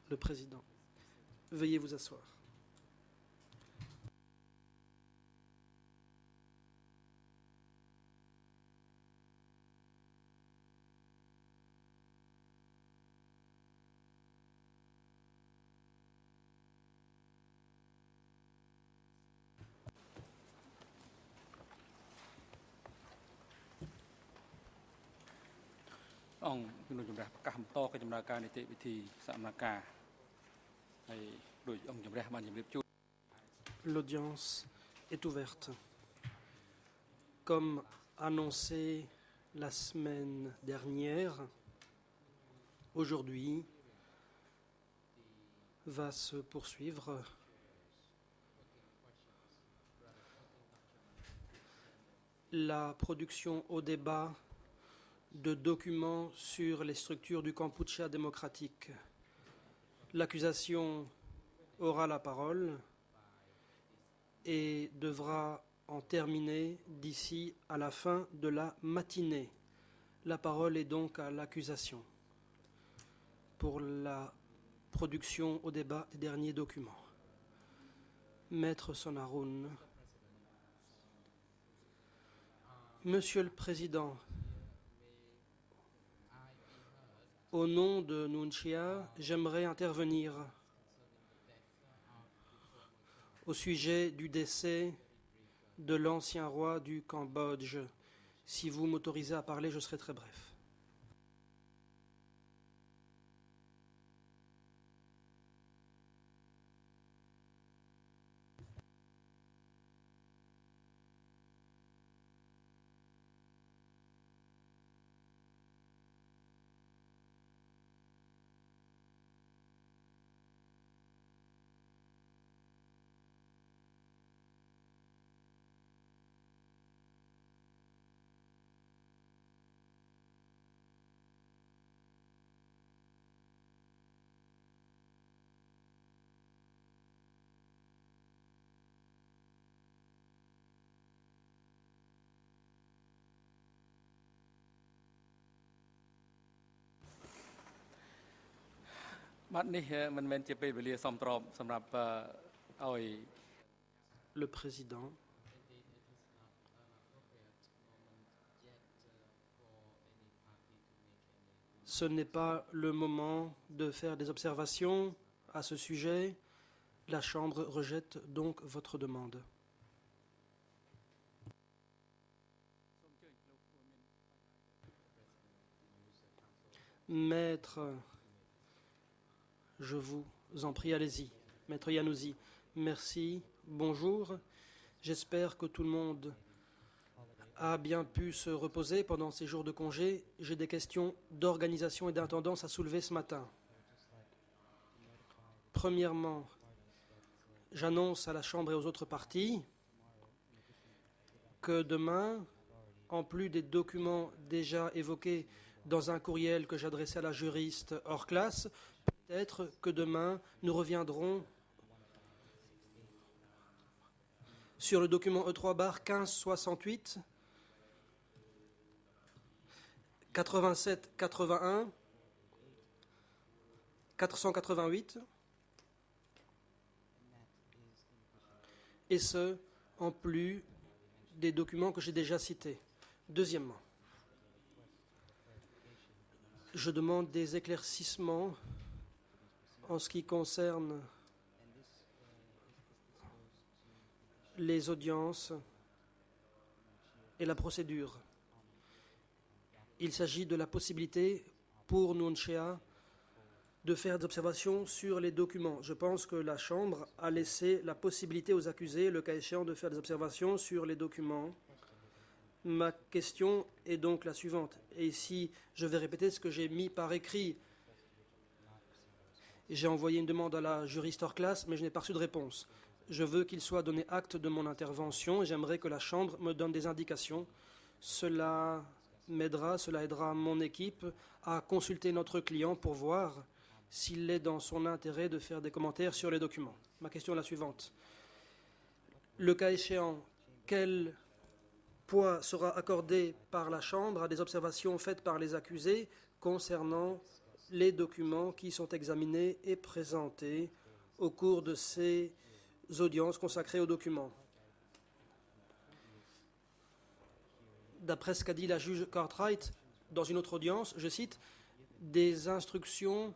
Le président. Veuillez vous asseoir. L'audience est ouverte. Comme annoncé la semaine dernière, aujourd'hui va se poursuivre la production au débat de documents sur les structures du Kampuchea démocratique. L'accusation aura la parole et devra en terminer d'ici à la fin de la matinée. La parole est donc à l'accusation pour la production au débat des derniers documents. Maître Sonaroun. Monsieur le Président, au nom de Nunchia, j'aimerais intervenir au sujet du décès de l'ancien roi du Cambodge. Si vous m'autorisez à parler, je serai très bref. Le président. Ce n'est pas le moment de faire des observations à ce sujet. La Chambre rejette donc votre demande. Maître, je vous en prie, allez-y. Maître Yanouzi, merci, bonjour. J'espère que tout le monde a bien pu se reposer pendant ces jours de congé. J'ai des questions d'organisation et d'intendance à soulever ce matin. Premièrement, j'annonce à la Chambre et aux autres parties que demain, en plus des documents déjà évoqués dans un courriel que j'adressais à la juriste hors classe, peut-être que demain, nous reviendrons sur le document E3-1568, 87-81, 488, et ce, en plus des documents que j'ai déjà cités. Deuxièmement, je demande des éclaircissements en ce qui concerne les audiences et la procédure. Il s'agit de la possibilité pour Nunchia de faire des observations sur les documents. Je pense que la Chambre a laissé la possibilité aux accusés, le cas échéant, de faire des observations sur les documents. Ma question est donc la suivante. Et ici, je vais répéter ce que j'ai mis par écrit. J'ai envoyé une demande à la juriste hors classe, mais je n'ai pas reçu de réponse. Je veux qu'il soit donné acte de mon intervention et j'aimerais que la Chambre me donne des indications. Cela m'aidera, cela aidera mon équipe à consulter notre client pour voir s'il est dans son intérêt de faire des commentaires sur les documents. Ma question est la suivante. Le cas échéant, quel poids sera accordé par la Chambre à des observations faites par les accusés concernant les documents qui sont examinés et présentés au cours de ces audiences consacrées aux documents. D'après ce qu'a dit la juge Cartwright dans une autre audience, je cite, « Des instructions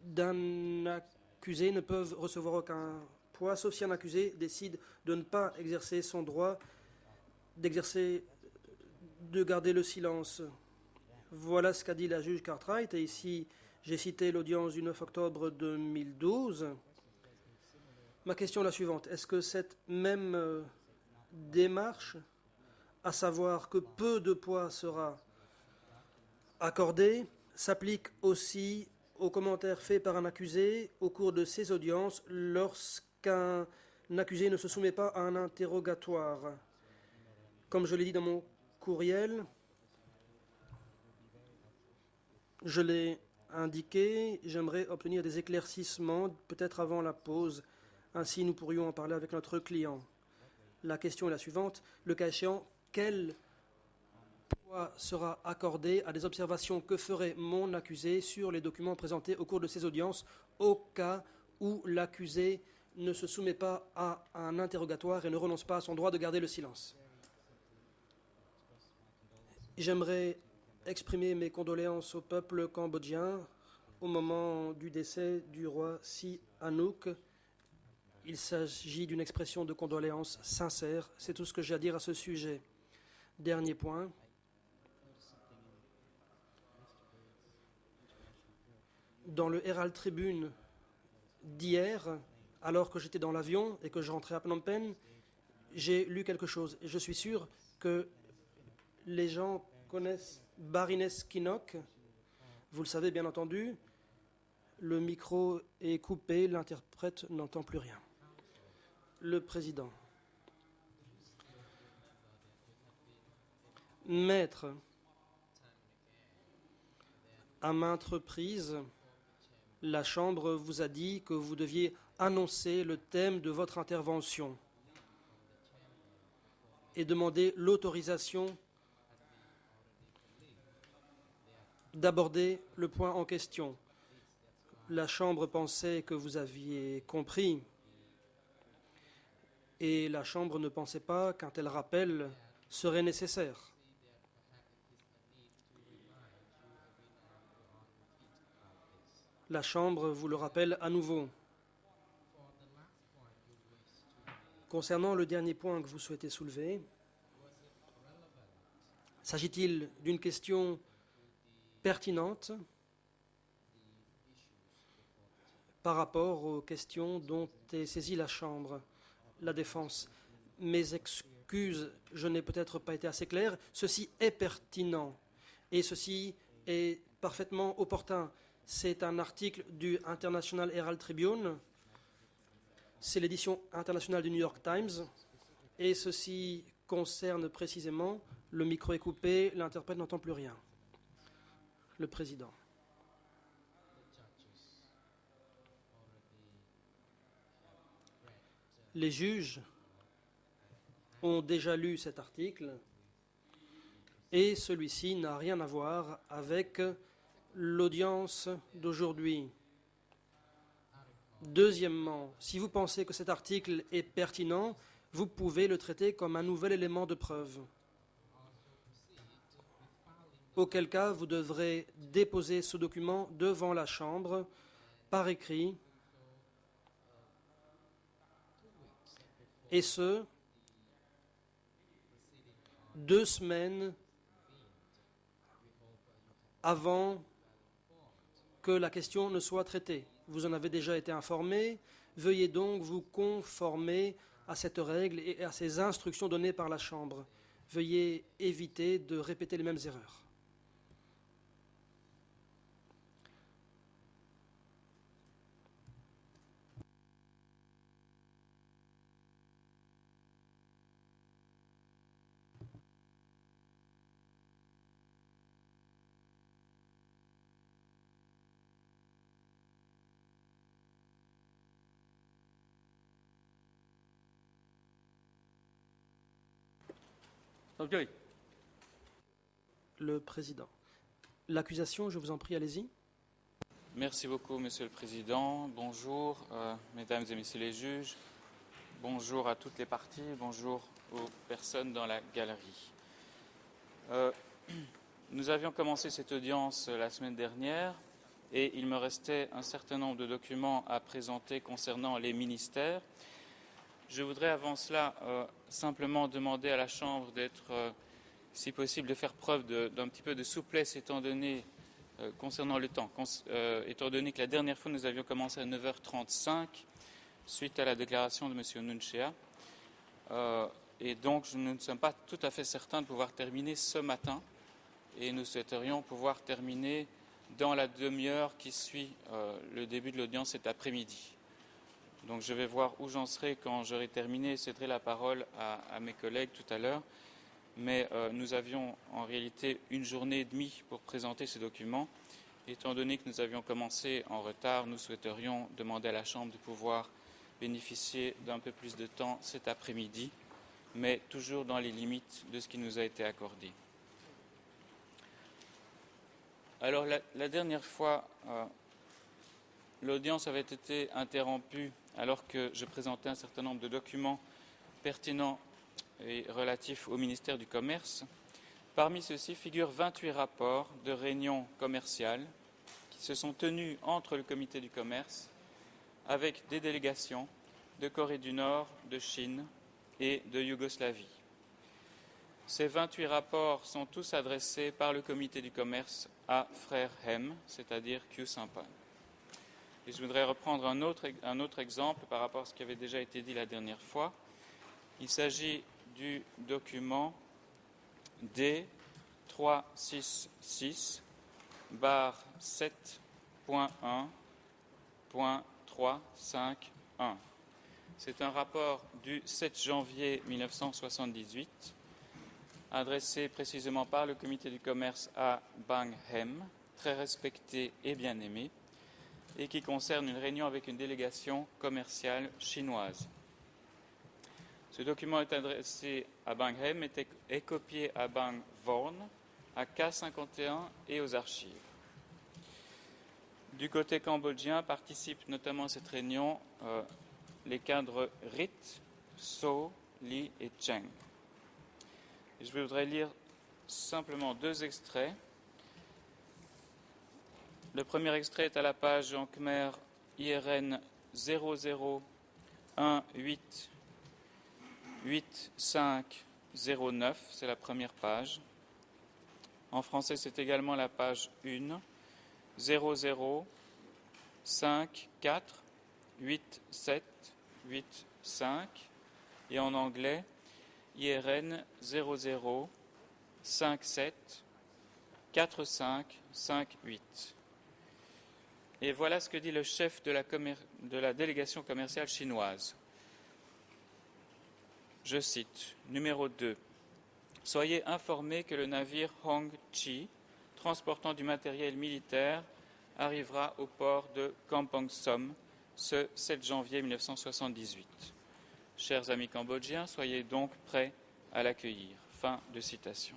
d'un accusé ne peuvent recevoir aucun poids, sauf si un accusé décide de ne pas exercer son droit de garder le silence. » Voilà ce qu'a dit la juge Cartwright. Et ici, j'ai cité l'audience du 9 octobre 2012. Ma question est la suivante. Est-ce que cette même démarche, à savoir que peu de poids sera accordé, s'applique aussi aux commentaires faits par un accusé au cours de ces audiences lorsqu'un accusé ne se soumet pas à un interrogatoire? Comme je l'ai dit dans mon courriel, je l'ai indiqué, j'aimerais obtenir des éclaircissements, peut-être avant la pause. Ainsi, nous pourrions en parler avec notre client. La question est la suivante. Le cas échéant, quel poids sera accordé à des observations que ferait mon accusé sur les documents présentés au cours de ces audiences au cas où l'accusé ne se soumet pas à un interrogatoire et ne renonce pas à son droit de garder le silence? J'aimerais exprimer mes condoléances au peuple cambodgien au moment du décès du roi Sihanouk. Il s'agit d'une expression de condoléances sincère. C'est tout ce que j'ai à dire à ce sujet. Dernier point. Dans le Herald Tribune d'hier, alors que j'étais dans l'avion et que je rentrais à Phnom Penh, j'ai lu quelque chose. Et je suis sûr que les gens connaissent Baroness Kinnock. Vous le savez bien entendu. Le micro est coupé, l'interprète n'entend plus rien. Le président. Maître, à maintes reprises, la Chambre vous a dit que vous deviez annoncer le thème de votre intervention et demander l'autorisation d'aborder le point en question. La Chambre pensait que vous aviez compris et la Chambre ne pensait pas qu'un tel rappel serait nécessaire. La Chambre vous le rappelle à nouveau. Concernant le dernier point que vous souhaitez soulever, s'agit-il d'une question pertinente par rapport aux questions dont est saisie la Chambre, la défense? Mes excuses, je n'ai peut-être pas été assez clair. Ceci est pertinent et ceci est parfaitement opportun. C'est un article du International Herald Tribune, c'est l'édition internationale du New York Times, et ceci concerne précisément, le micro est coupé, l'interprète n'entend plus rien. Le président. Les juges ont déjà lu cet article et celui-ci n'a rien à voir avec l'audience d'aujourd'hui. Deuxièmement, si vous pensez que cet article est pertinent, vous pouvez le traiter comme un nouvel élément de preuve. Auquel cas, vous devrez déposer ce document devant la Chambre par écrit, et ce, 2 semaines avant que la question ne soit traitée. Vous en avez déjà été informé. Veuillez donc vous conformer à cette règle et à ces instructions données par la Chambre. Veuillez éviter de répéter les mêmes erreurs. Le président. l'accusation. Je vous en prie, allez-y. Merci beaucoup, Monsieur le Président. Bonjour, Mesdames et Messieurs les juges. Bonjour à toutes les parties. Bonjour aux personnes dans la galerie. Nous avions commencé cette audience la semaine dernière et il me restait un certain nombre de documents à présenter concernant les ministères. Je voudrais avant cela simplement demander à la Chambre d'être, si possible, de faire preuve d'un petit peu de souplesse étant donné concernant le temps, étant donné que la dernière fois nous avions commencé à 9h35 suite à la déclaration de M. Nunchea. Et donc nous ne sommes pas tout à fait certains de pouvoir terminer ce matin et nous souhaiterions pouvoir terminer dans la demi-heure qui suit le début de l'audience cet après-midi. Donc je vais voir où j'en serai quand j'aurai terminé et céderai la parole à mes collègues tout à l'heure. Mais nous avions en réalité une journée et demie pour présenter ce document. Étant donné que nous avions commencé en retard, nous souhaiterions demander à la Chambre de pouvoir bénéficier d'un peu plus de temps cet après-midi, mais toujours dans les limites de ce qui nous a été accordé. Alors la dernière fois, l'audience avait été interrompue alors que je présentais un certain nombre de documents pertinents et relatifs au ministère du Commerce. Parmi ceux-ci figurent 28 rapports de réunions commerciales qui se sont tenus entre le Comité du Commerce avec des délégations de Corée du Nord, de Chine et de Yougoslavie. Ces 28 rapports sont tous adressés par le Comité du Commerce à Frère Hem, c'est-à-dire Khieu Samphan. Et je voudrais reprendre un autre exemple par rapport à ce qui avait déjà été dit la dernière fois. Il s'agit du document D366-7.1.351. C'est un rapport du 7 janvier 1978, adressé précisément par le Comité du Commerce à Bang Hem, très respecté et bien aimé, et qui concerne une réunion avec une délégation commerciale chinoise. Ce document est adressé à Bang Hem et est copié à Bang Vorn, à K51 et aux archives. Du côté cambodgien participent notamment à cette réunion les cadres Rit, So, Lee et Cheng. Et je voudrais lire simplement 2 extraits. Le premier extrait est à la page en khmer IRN 00188509, c'est la première page. En français, c'est également la page 1, 00548785, et en anglais, IRN 00574558. Et voilà ce que dit le chef de la délégation commerciale chinoise. Je cite, numéro 2. Soyez informés que le navire Hong Chi, transportant du matériel militaire, arrivera au port de Kampong Som ce 7 janvier 1978. Chers amis cambodgiens, soyez donc prêts à l'accueillir. Fin de citation.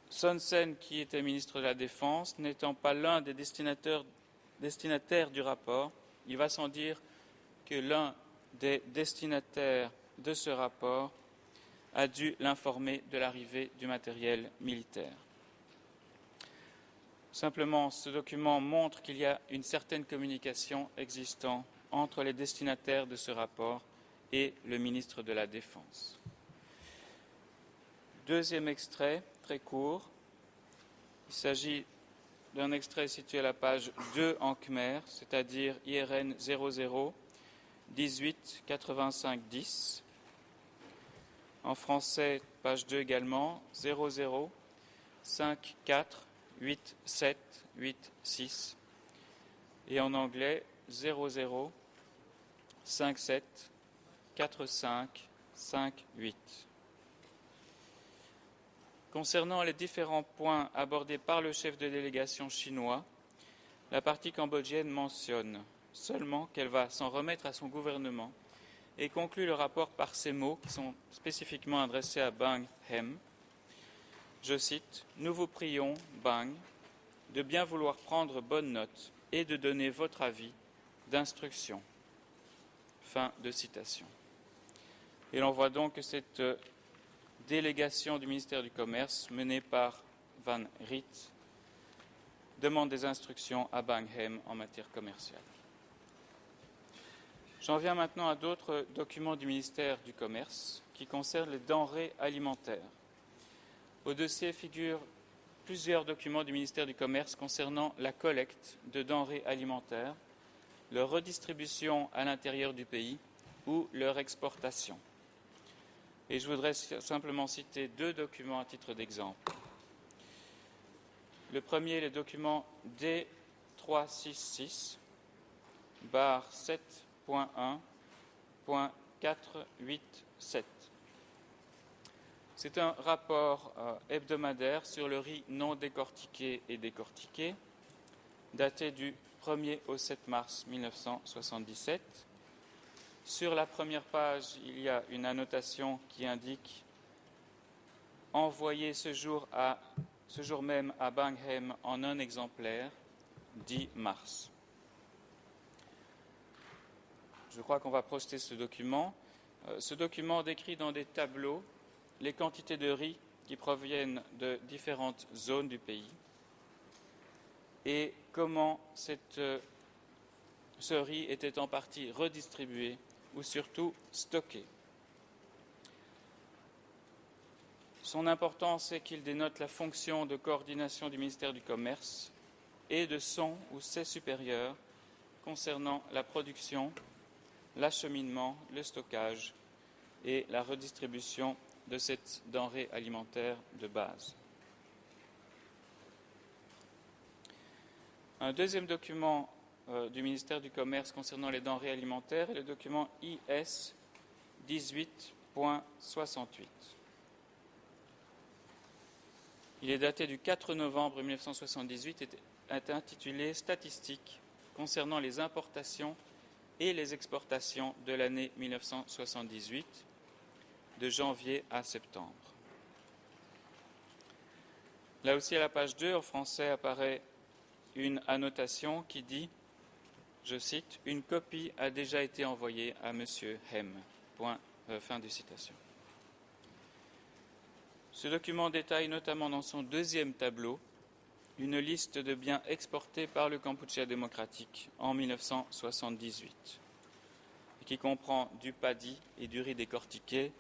Son Sen, qui était ministre de la Défense, n'étant pas l'un des destinataires du rapport, il va sans dire que l'un des destinataires de ce rapport a dû l'informer de l'arrivée du matériel militaire. Simplement, ce document montre qu'il y a une certaine communication existant entre les destinataires de ce rapport et le ministre de la Défense. Deuxième extrait, très court. Il s'agit d'un extrait situé à la page 2 en khmer, c'est-à-dire IRN 00 18 85 10. En français, page 2 également, 00 54 87 86. Et en anglais, 00 57 45 58. Concernant les différents points abordés par le chef de délégation chinois, la partie cambodgienne mentionne seulement qu'elle va s'en remettre à son gouvernement et conclut le rapport par ces mots qui sont spécifiquement adressés à Bang Hem. Je cite, « Nous vous prions, Bang, de bien vouloir prendre bonne note et de donner votre avis d'instruction. » Fin de citation. Et l'on voit donc que cette délégation du ministère du Commerce, menée par Van Riet, demande des instructions à Bang Hem en matière commerciale. J'en viens maintenant à d'autres documents du ministère du Commerce qui concernent les denrées alimentaires. Au dossier figurent plusieurs documents du ministère du Commerce concernant la collecte de denrées alimentaires, leur redistribution à l'intérieur du pays ou leur exportation. Et je voudrais simplement citer deux documents à titre d'exemple. Le premier, le document D366, barre 7.1.487. C'est un rapport hebdomadaire sur le riz non décortiqué et décortiqué, daté du 1er au 7 mars 1977. Sur la première page, il y a une annotation qui indique « Envoyé ce jour même à Bang Hem en un exemplaire, 10 mars ». Je crois qu'on va projeter ce document. Ce document décrit dans des tableaux les quantités de riz qui proviennent de différentes zones du pays et comment ce riz était en partie redistribué ou surtout stocké. Son importance est qu'il dénote la fonction de coordination du ministère du Commerce et de son ou ses supérieurs concernant la production, l'acheminement, le stockage et la redistribution de cette denrée alimentaire de base. Un deuxième document du ministère du Commerce concernant les denrées alimentaires est le document IS 18.68. Il est daté du 4 novembre 1978 et est intitulé « Statistiques concernant les importations et les exportations de l'année 1978, de janvier à septembre ». Là aussi, à la page 2, en français, apparaît une annotation qui dit, je cite, « Une copie a déjà été envoyée à M. Hem ». Fin de citation. Ce document détaille notamment dans son deuxième tableau une liste de biens exportés par le Kampuchea démocratique en 1978, et qui comprend du paddy et du riz décortiqué,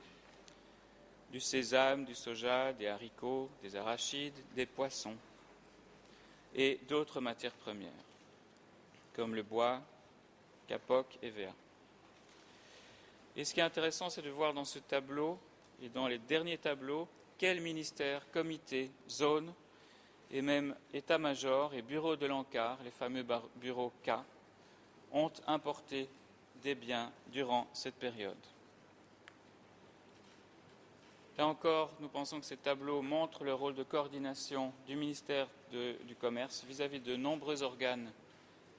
du sésame, du soja, des haricots, des arachides, des poissons et d'autres matières premières, comme le bois, kapok et verre. Et ce qui est intéressant, c'est de voir dans ce tableau et dans les derniers tableaux quels ministères, comités, zones et même état-major et bureaux de l'ANCAR, les fameux bureaux K, ont importé des biens durant cette période. Là encore, nous pensons que ces tableaux montrent le rôle de coordination du ministère du Commerce vis-à-vis de nombreux organes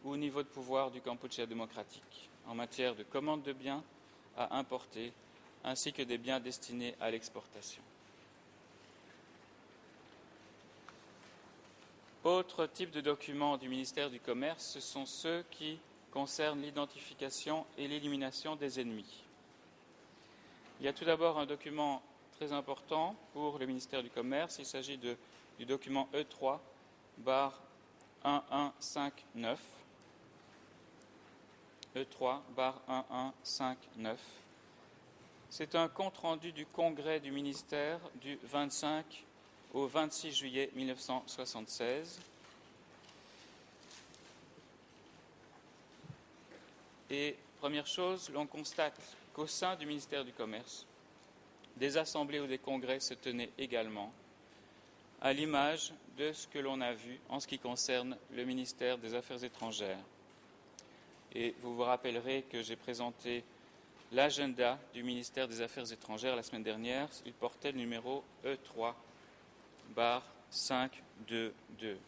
ou niveaux de pouvoir du Kampuchea démocratique en matière de commande de biens à importer ainsi que des biens destinés à l'exportation. Autre type de documents du ministère du Commerce, ce sont ceux qui concernent l'identification et l'élimination des ennemis. Il y a tout d'abord un document très important pour le ministère du Commerce. Il s'agit du document E3, barre 1159. E3, barre 1159. C'est un compte-rendu du congrès du ministère du 25 au 26 juillet 1976. Et première chose, l'on constate qu'au sein du ministère du Commerce, des assemblées ou des congrès se tenaient également, à l'image de ce que l'on a vu en ce qui concerne le ministère des Affaires étrangères. Et vous vous rappellerez que j'ai présenté l'agenda du ministère des Affaires étrangères la semaine dernière. Il portait le numéro E3, barre 522.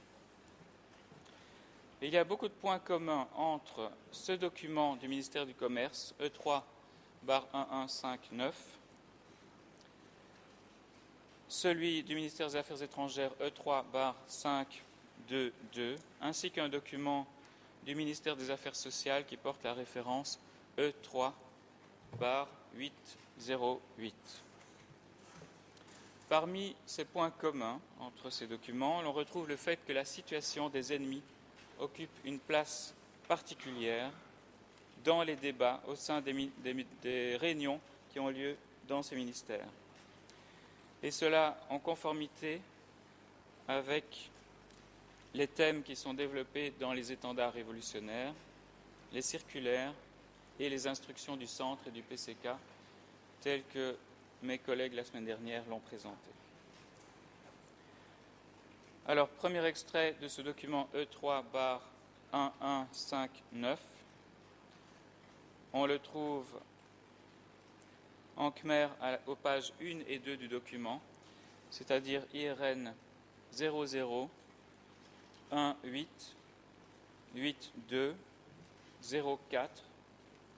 Et il y a beaucoup de points communs entre ce document du ministère du Commerce, E3, E3/1159, celui du ministère des Affaires étrangères E3/522, ainsi qu'un document du ministère des Affaires sociales qui porte la référence E3/808. Parmi ces points communs entre ces documents, l'on retrouve le fait que la situation des ennemis occupe une place particulière dans les débats au sein des réunions qui ont lieu dans ces ministères. Et cela en conformité avec les thèmes qui sont développés dans les étendards révolutionnaires, les circulaires et les instructions du Centre et du PCK, telles que mes collègues la semaine dernière l'ont présenté. Alors, premier extrait de ce document E3/1159. On le trouve en khmer aux pages 1 et 2 du document, c'est-à-dire IRN 00 18 82 04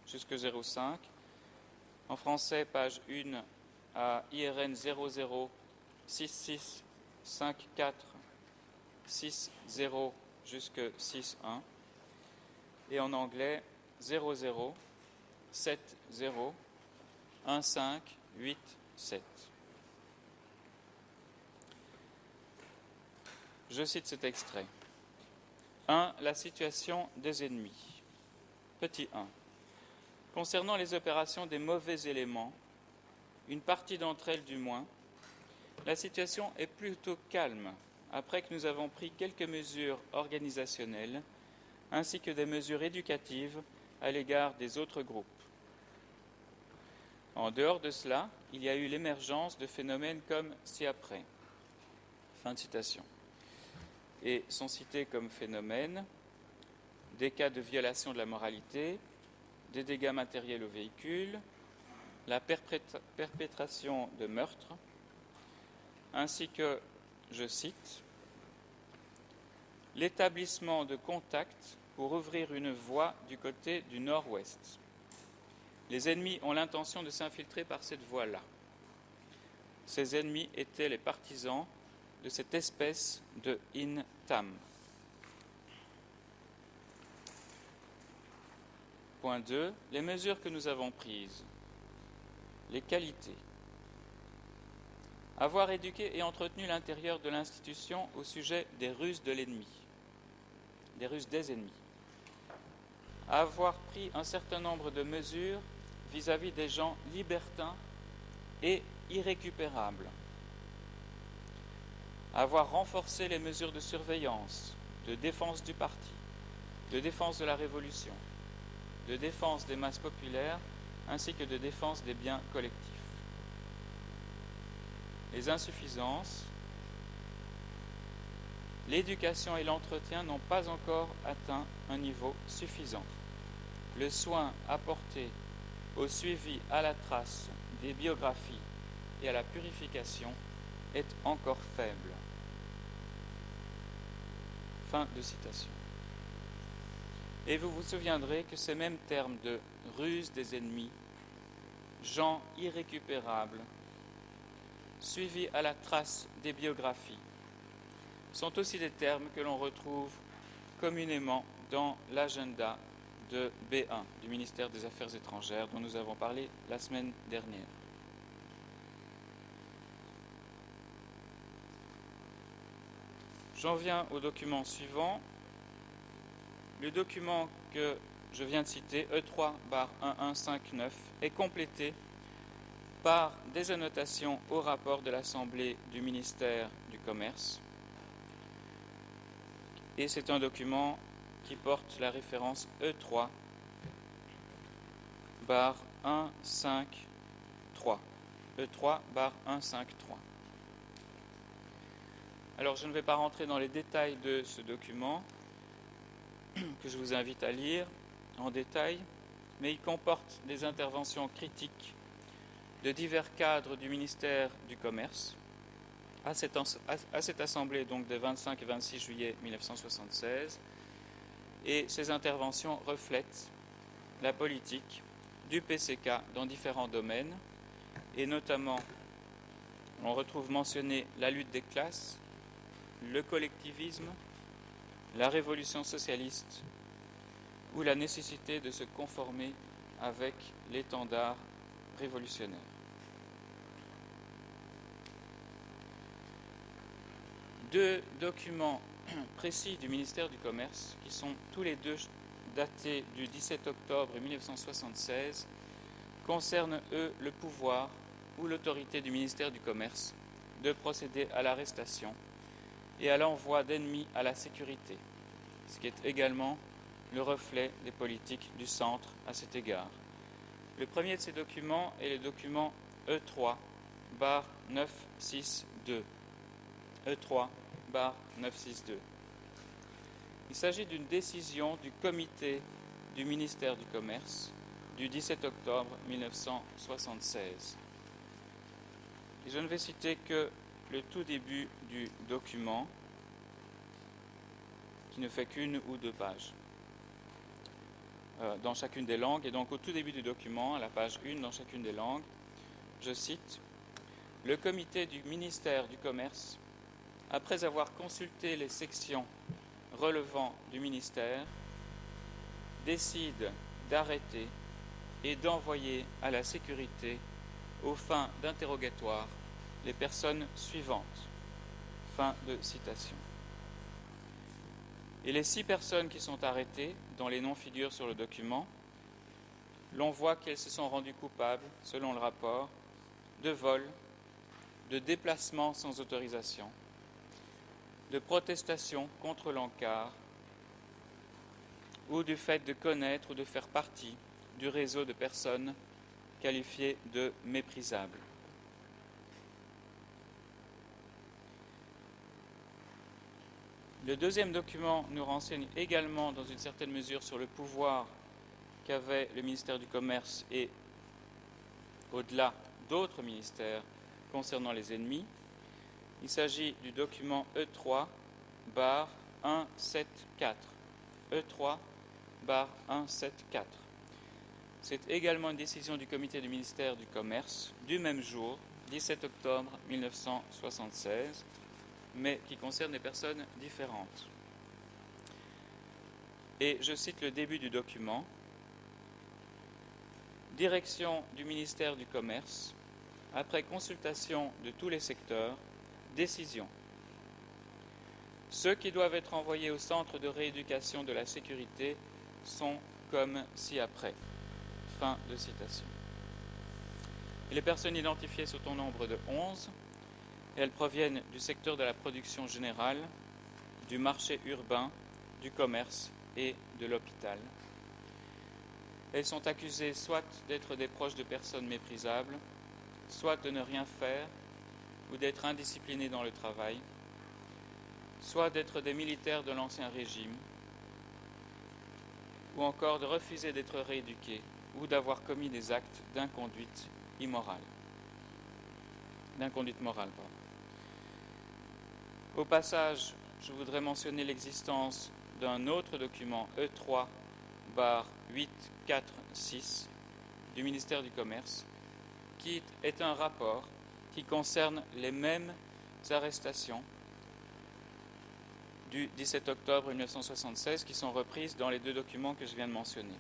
jusqu'à 05. En français, page 1 à IRN 00 66 54 60 jusqu'à 61. Et en anglais, 00 70 1587. Je cite cet extrait. 1. La situation des ennemis. Petit 1. Concernant les opérations des mauvais éléments, une partie d'entre elles du moins, la situation est plutôt calme après que nous avons pris quelques mesures organisationnelles ainsi que des mesures éducatives à l'égard des autres groupes. En dehors de cela, il y a eu l'émergence de phénomènes comme ci-après. Fin de citation. Et sont cités comme phénomènes des cas de violation de la moralité, des dégâts matériels aux véhicules, la perpétration de meurtres, ainsi que, je cite, l'établissement de contacts pour ouvrir une voie du côté du nord-ouest. Les ennemis ont l'intention de s'infiltrer par cette voie-là. Ces ennemis étaient les partisans de cette espèce de In-Tam. Point 2. Les mesures que nous avons prises. Les qualités. Avoir éduqué et entretenu l'intérieur de l'institution au sujet des ruses de l'ennemi, des ruses des ennemis. Avoir pris un certain nombre de mesures vis-à-vis des gens libertins et irrécupérables. Avoir renforcé les mesures de surveillance, de défense du parti, de défense de la révolution, de défense des masses populaires, ainsi que de défense des biens collectifs. Les insuffisances, l'éducation et l'entretien n'ont pas encore atteint un niveau suffisant. Le soin apporté au suivi à la trace des biographies et à la purification est encore faible. Fin de citation. Et vous vous souviendrez que ces mêmes termes de ruse des ennemis, gens irrécupérables, suivis à la trace des biographies, sont aussi des termes que l'on retrouve communément dans l'agenda de B1 du ministère des Affaires étrangères dont nous avons parlé la semaine dernière. J'en viens au document suivant. Le document que je viens de citer, E3/1159, est complété par des annotations au rapport de l'Assemblée du ministère du Commerce. Et c'est un document qui porte la référence E3/153. E3/153. Alors, je ne vais pas rentrer dans les détails de ce document, que je vous invite à lire en détail, mais il comporte des interventions critiques de divers cadres du ministère du Commerce à cette assemblée donc des 25 et 26 juillet 1976, et ces interventions reflètent la politique du PCK dans différents domaines, et notamment on retrouve mentionné la lutte des classes, le collectivisme, la révolution socialiste ou la nécessité de se conformer avec l'étendard révolutionnaire. Deux documents précis du ministère du Commerce, qui sont tous les deux datés du 17 octobre 1976, concernent, eux, le pouvoir ou l'autorité du ministère du Commerce de procéder à l'arrestation et à l'envoi d'ennemis à la sécurité, ce qui est également le reflet des politiques du centre à cet égard. Le premier de ces documents est le document E3/962. E3/962. Il s'agit d'une décision du comité du ministère du Commerce du 17 octobre 1976. Et je ne vais citer que le tout début du document, qui ne fait qu'une ou deux pages dans chacune des langues. Et donc au tout début du document, à la page 1 dans chacune des langues, je cite: « Le comité du ministère du Commerce, après avoir consulté les sections relevant du ministère, décide d'arrêter et d'envoyer à la sécurité aux fins d'interrogatoire les personnes suivantes. » Fin de citation. Et les 6 personnes qui sont arrêtées, dont les noms figurent sur le document, l'on voit qu'elles se sont rendues coupables, selon le rapport, de vol, de déplacement sans autorisation, de protestation contre l'encart ou du fait de connaître ou de faire partie du réseau de personnes qualifiées de méprisables. Le deuxième document nous renseigne également dans une certaine mesure sur le pouvoir qu'avait le ministère du Commerce et, au-delà, d'autres ministères concernant les ennemis. Il s'agit du document E3/174. E3/174. C'est également une décision du comité du ministère du Commerce du même jour, 17 octobre 1976, mais qui concerne des personnes différentes. Et je cite le début du document. Direction du ministère du Commerce, après consultation de tous les secteurs, décision. Ceux qui doivent être envoyés au centre de rééducation de la sécurité sont comme ci-après. Fin de citation. Et les personnes identifiées sont au nombre de 11. Et elles proviennent du secteur de la production générale, du marché urbain, du commerce et de l'hôpital. Elles sont accusées soit d'être des proches de personnes méprisables, soit de ne rien faire ou d'être indisciplinées dans le travail, soit d'être des militaires de l'Ancien Régime, ou encore de refuser d'être rééduquées ou d'avoir commis des actes d'inconduite immorale. D'inconduite morale, pardon. Au passage, je voudrais mentionner l'existence d'un autre document, E3/846, du ministère du Commerce, qui est un rapport qui concerne les mêmes arrestations du 17 octobre 1976 qui sont reprises dans les deux documents que je viens de mentionner.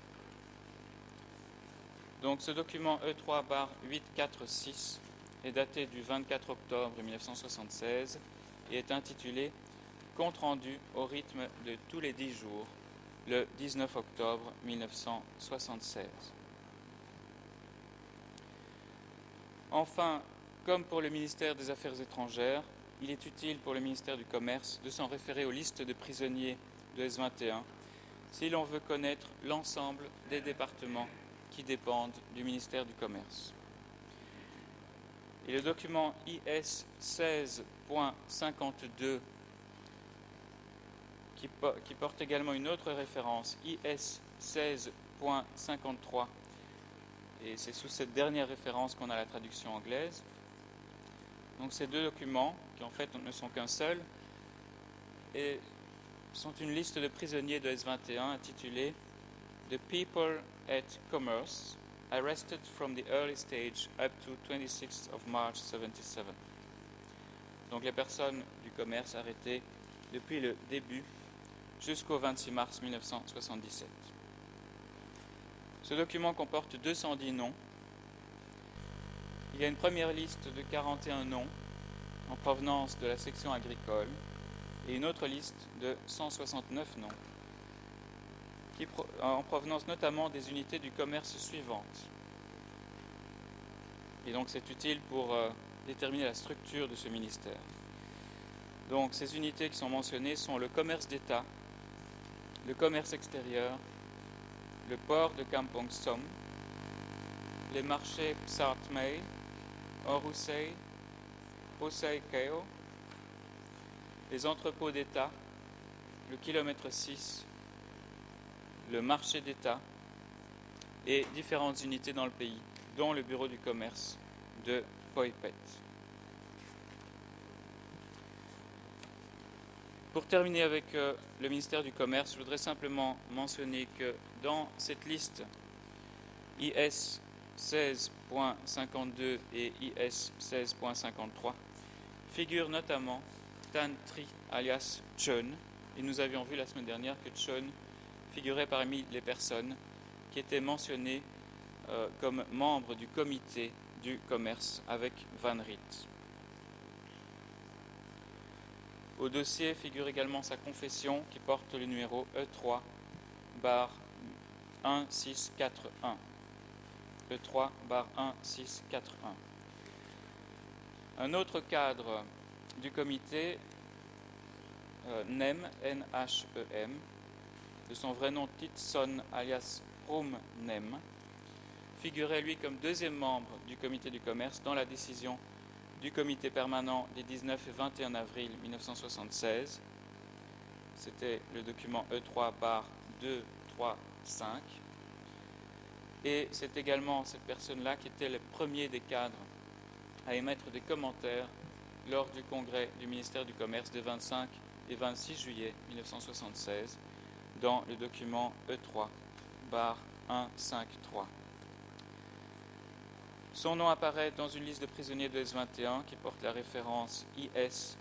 Donc ce document E3/846 est daté du 24 octobre 1976 et est intitulé « Compte rendu au rythme de tous les 10 jours, le 19 octobre 1976 ». Enfin, comme pour le ministère des Affaires étrangères, il est utile pour le ministère du Commerce de s'en référer aux listes de prisonniers de S21 si l'on veut connaître l'ensemble des départements qui dépendent du ministère du Commerce. Et le document IS 16.52, qui porte également une autre référence, IS 16.53, et c'est sous cette dernière référence qu'on a la traduction anglaise. Donc ces deux documents, qui en fait ne sont qu'un seul, et sont une liste de prisonniers de S21 intitulée « The People at Commerce, arrested from the early stage up to 26th of March 77. Donc les personnes du commerce arrêtées depuis le début jusqu'au 26 mars 1977. Ce document comporte 210 noms. Il y a une première liste de 41 noms en provenance de la section agricole et une autre liste de 169 noms en provenance notamment des unités du commerce suivantes. Et donc c'est utile pour déterminer la structure de ce ministère. Donc ces unités qui sont mentionnées sont le commerce d'État, le commerce extérieur, le port de Kampong Som, les marchés Psart May, Orusei, Osei Keo, les entrepôts d'État, le kilomètre 6, le marché d'État et différentes unités dans le pays, dont le bureau du commerce de Poipet. Pour terminer avec le ministère du Commerce, je voudrais simplement mentionner que dans cette liste IS 16.52 et IS 16.53 figure notamment Tan Tri alias Chun. Et nous avions vu la semaine dernière que Chun figurait parmi les personnes qui étaient mentionnées comme membres du comité du commerce avec Van Riet. Au dossier figure également sa confession qui porte le numéro E3/1641. E3/1641. Un autre cadre du comité, Nem, N-H-E-M, de son vrai nom Titson alias Prum Nem, figurait lui comme deuxième membre du comité du commerce dans la décision du comité permanent des 19 et 21 avril 1976. C'était le document E3/235. Et c'est également cette personne-là qui était le premier des cadres à émettre des commentaires lors du congrès du ministère du Commerce des 25 et 26 juillet 1976 dans le document E3/153. Son nom apparaît dans une liste de prisonniers de S21 qui porte la référence IS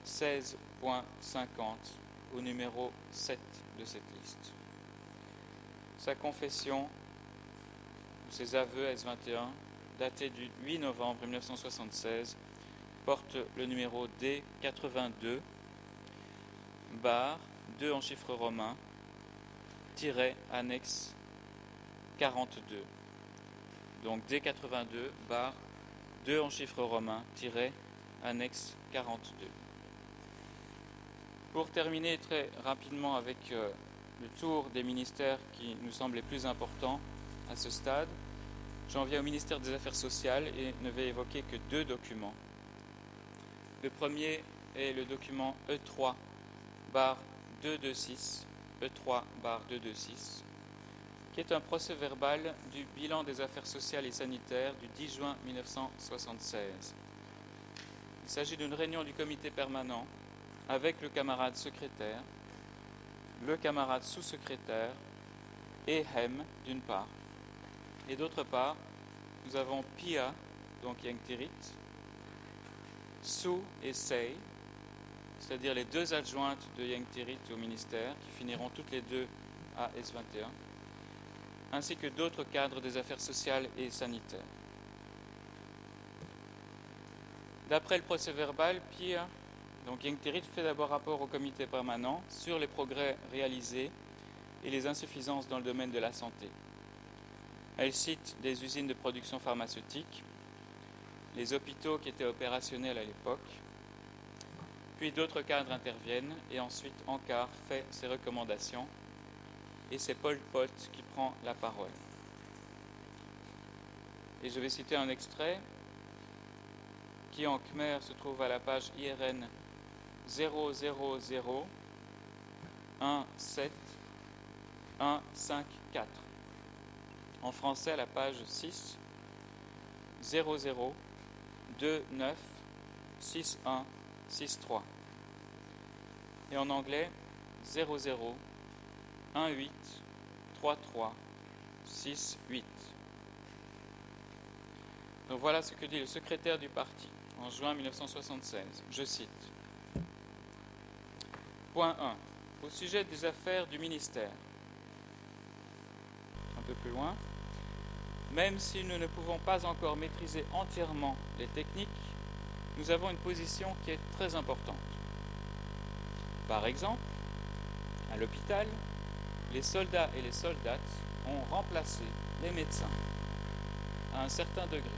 16.50 au numéro 7 de cette liste. Sa confession, ou ses aveux S21, datés du 8 novembre 1976, porte le numéro D82, barre 2 en chiffres romains, annexe 42. Donc D82, barre 2 en chiffres romains, annexe 42. Pour terminer très rapidement avec le tour des ministères qui nous semblent les plus importants à ce stade, j'en viens au ministère des Affaires sociales et ne vais évoquer que 2 documents. Le premier est le document E3/226, E3/226, qui est un procès-verbal du bilan des affaires sociales et sanitaires du 10 juin 1976. Il s'agit d'une réunion du comité permanent avec le camarade secrétaire, le camarade sous-secrétaire et Hem d'une part. Et d'autre part, nous avons Pia, donc Yang Tirit, Su et Sei, c'est-à-dire les 2 adjointes de Yang Tirit au ministère, qui finiront toutes les 2 à S21, ainsi que d'autres cadres des affaires sociales et sanitaires. D'après le procès-verbal, Pia, donc Yang Tirit, fait d'abord rapport au comité permanent sur les progrès réalisés et les insuffisances dans le domaine de la santé. Elle cite des usines de production pharmaceutique, les hôpitaux qui étaient opérationnels à l'époque, puis d'autres cadres interviennent et ensuite Ankar fait ses recommandations et c'est Pol Pot qui prend la parole. Et je vais citer un extrait qui en khmer se trouve à la page IRN 000171554. En français, à la page 6, 00296163. Et en anglais, 00183368. Donc voilà ce que dit le secrétaire du parti en juin 1976. Je cite. Point 1. Au sujet des affaires du ministère. Un peu plus loin. Même si nous ne pouvons pas encore maîtriser entièrement les techniques, nous avons une position qui est très importante. Par exemple, à l'hôpital, les soldats et les soldates ont remplacé les médecins à un certain degré.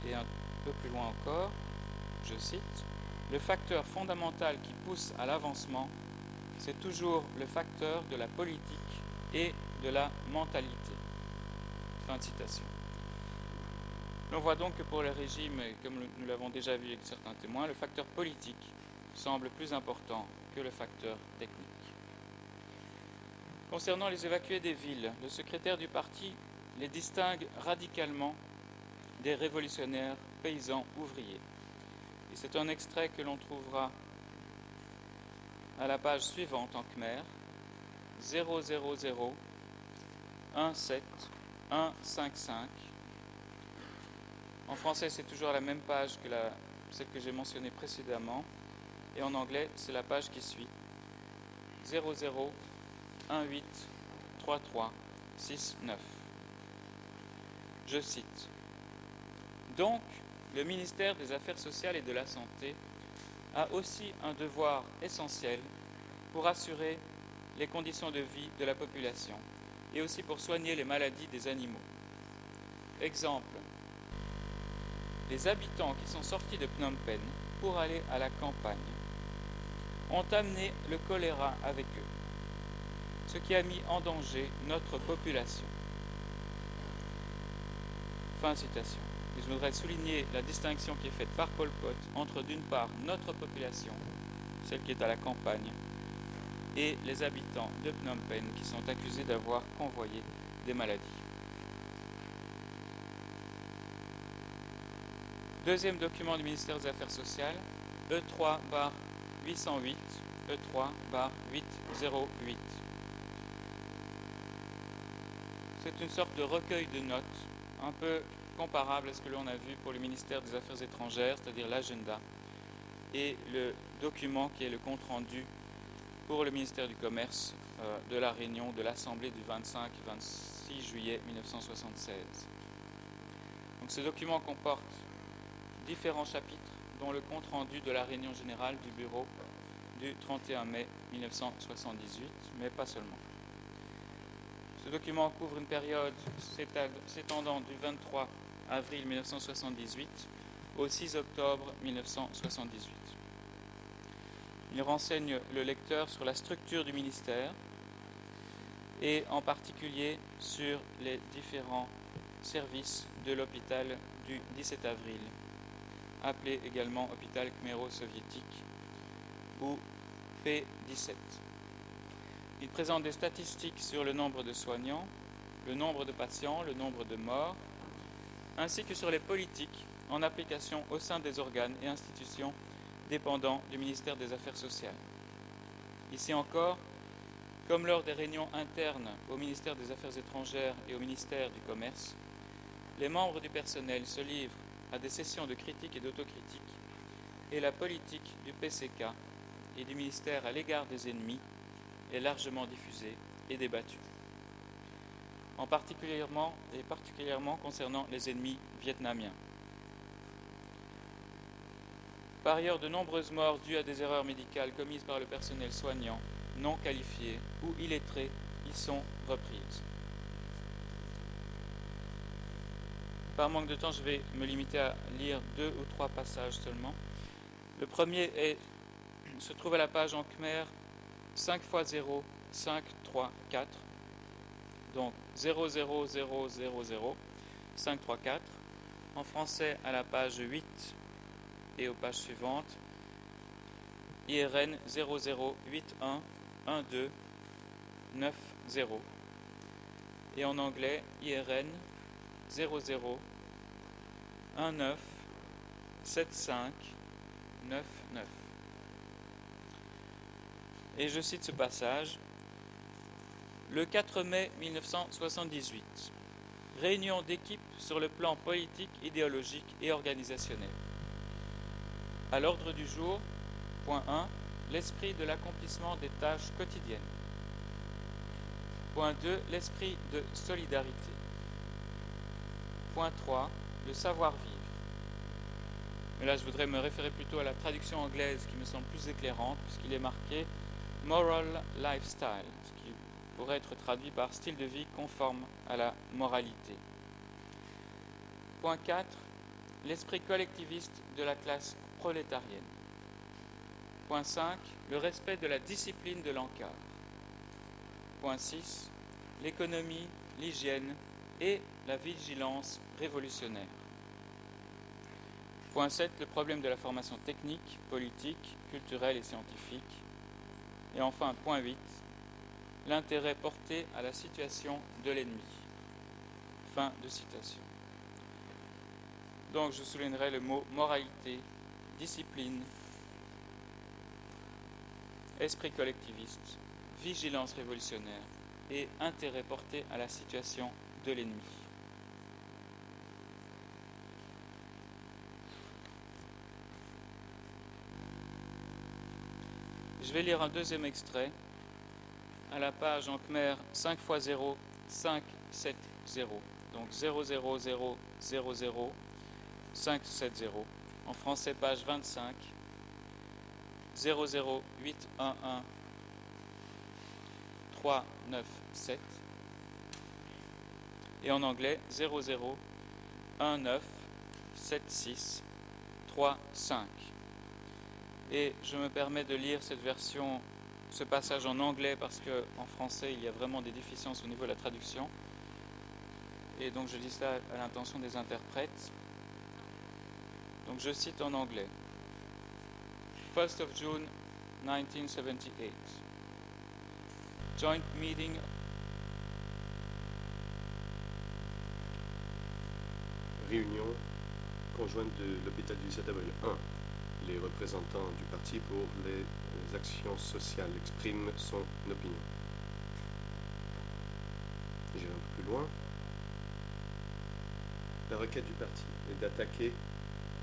Et un peu plus loin encore, je cite, « Le facteur fondamental qui pousse à l'avancement, c'est toujours le facteur de la politique et de la mentalité. » Fin de citation. On voit donc que pour le régime, comme nous l'avons déjà vu avec certains témoins, le facteur politique semble plus important que le facteur technique. Concernant les évacués des villes, le secrétaire du parti les distingue radicalement des révolutionnaires paysans ouvriers. Et c'est un extrait que l'on trouvera à la page suivante en Khmer, 000 17 155. En français, c'est toujours la même page que celle que j'ai mentionnée précédemment. Et en anglais, c'est la page qui suit. 00 18 33 69. Je cite. Donc, le ministère des Affaires sociales et de la Santé a aussi un devoir essentiel pour assurer les conditions de vie de la population et aussi pour soigner les maladies des animaux. Exemple, les habitants qui sont sortis de Phnom Penh pour aller à la campagne ont amené le choléra avec eux, ce qui a mis en danger notre population. Fin de citation. Et je voudrais souligner la distinction qui est faite par Pol Pot entre d'une part notre population, celle qui est à la campagne, et les habitants de Phnom Penh qui sont accusés d'avoir convoyé des maladies. Deuxième document du ministère des Affaires sociales, E3/808, E3/808. C'est une sorte de recueil de notes, un peu comparable à ce que l'on a vu pour le ministère des Affaires étrangères, c'est-à-dire l'agenda, et le document qui est le compte-rendu pour le ministère du Commerce de la réunion de l'Assemblée du 25 et 26 juillet 1976. Donc, ce document comporte différents chapitres, dont le compte-rendu de la réunion générale du bureau du 31 mai 1978, mais pas seulement. Ce document couvre une période s'étendant du 23 avril 1978 au 6 octobre 1978. Il renseigne le lecteur sur la structure du ministère et en particulier sur les différents services de l'hôpital du 17 avril, appelé également hôpital khméro-soviétique ou P17. Il présente des statistiques sur le nombre de soignants, le nombre de patients, le nombre de morts, ainsi que sur les politiques en application au sein des organes et institutions dépendant du ministère des Affaires sociales. Ici encore, comme lors des réunions internes au ministère des Affaires étrangères et au ministère du Commerce, les membres du personnel se livrent à des sessions de critique et d'autocritique, et la politique du PCK et du ministère à l'égard des ennemis est largement diffusée et débattue, particulièrement concernant les ennemis vietnamiens. Par ailleurs, de nombreuses morts dues à des erreurs médicales commises par le personnel soignant, non qualifié ou illettré y sont reprises. Par manque de temps, je vais me limiter à lire 2 ou 3 passages seulement. Le premier se trouve à la page en Khmer 5x0, 5, 3, 4. Donc 00000, 5, 3, 4. En français, à la page 8 et aux pages suivantes, IRN 0081 12 90. Et en anglais, IRN 00 19 75 99. Et je cite ce passage. Le 4 mai 1978, Réunion d'équipe sur le plan politique, idéologique et organisationnel. À l'ordre du jour, point 1, l'esprit de l'accomplissement des tâches quotidiennes. Point 2, l'esprit de solidarité. Point 3, le savoir-vivre. Mais là, je voudrais me référer plutôt à la traduction anglaise qui me semble plus éclairante, puisqu'il est marqué « moral lifestyle », ce qui pourrait être traduit par « style de vie conforme à la moralité ». Point 4, l'esprit collectiviste de la classe prolétarienne. Point 5, le respect de la discipline de l'encart. Point 6, l'économie, l'hygiène et la vigilance révolutionnaire. Point 7, le problème de la formation technique, politique, culturelle et scientifique. Et enfin, point 8, l'intérêt porté à la situation de l'ennemi. Fin de citation. Donc je soulignerai le mot moralité, discipline, esprit collectiviste, vigilance révolutionnaire et intérêt porté à la situation de l'ennemi. Je vais lire un deuxième extrait à la page en Khmer 5 x 0, 5, 7, 0. Donc 0, 0, 0, 0, 0, 5, 7, 0. En français, page 25, 0, 0, 8, 1, 1, 3, 9, 7. Et en anglais, 0, 0, 1, 9, 7, 6, 3, 5. Et je me permets de lire cette version, ce passage en anglais, parce qu'en français, il y a vraiment des déficiences au niveau de la traduction. Et donc je dis ça à l'intention des interprètes. Donc je cite en anglais. 1st of June 1978. Joint meeting. Réunion conjointe de l'hôpital du 7 avril. 1. Les représentants du parti pour les actions sociales expriment son opinion. J'irai un peu plus loin. La requête du parti est d'attaquer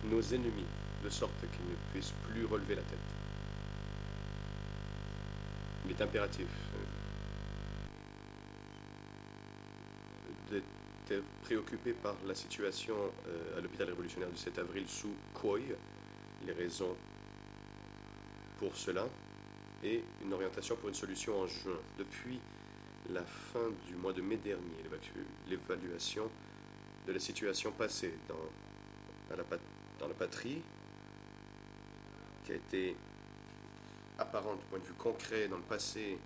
nos ennemis, de sorte qu'ils ne puissent plus relever la tête. Il est impératif d'être préoccupé par la situation à l'hôpital révolutionnaire du 7 avril sous Khoi, les raisons pour cela, et une orientation pour une solution en juin. Depuis la fin du mois de mai dernier, l'évaluation de la situation passée dans la patrie, qui a été apparente du point de vue concret dans le passé,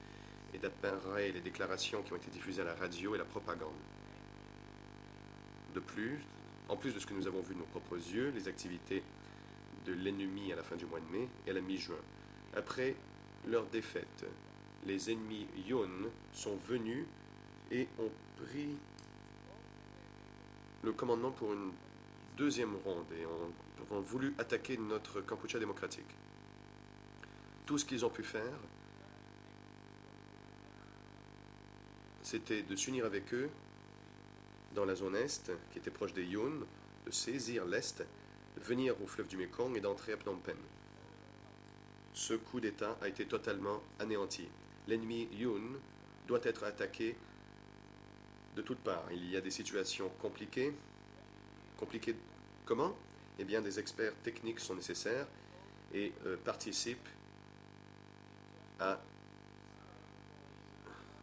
et d'après les déclarations qui ont été diffusées à la radio et la propagande. De plus, en plus de ce que nous avons vu de nos propres yeux, les activités de l'ennemi à la fin du mois de mai et à la mi-juin. Après leur défaite, les ennemis Yun sont venus et ont pris le commandement pour une deuxième ronde et ont voulu attaquer notre Kampuchea démocratique. Tout ce qu'ils ont pu faire, c'était de s'unir avec eux dans la zone Est, qui était proche des Yun, de saisir l'Est, de venir au fleuve du Mekong et d'entrer à Phnom Penh. Ce coup d'État a été totalement anéanti. L'ennemi Yun doit être attaqué de toutes parts. Il y a des situations compliquées. Compliquées comment? Eh bien, des experts techniques sont nécessaires et participent à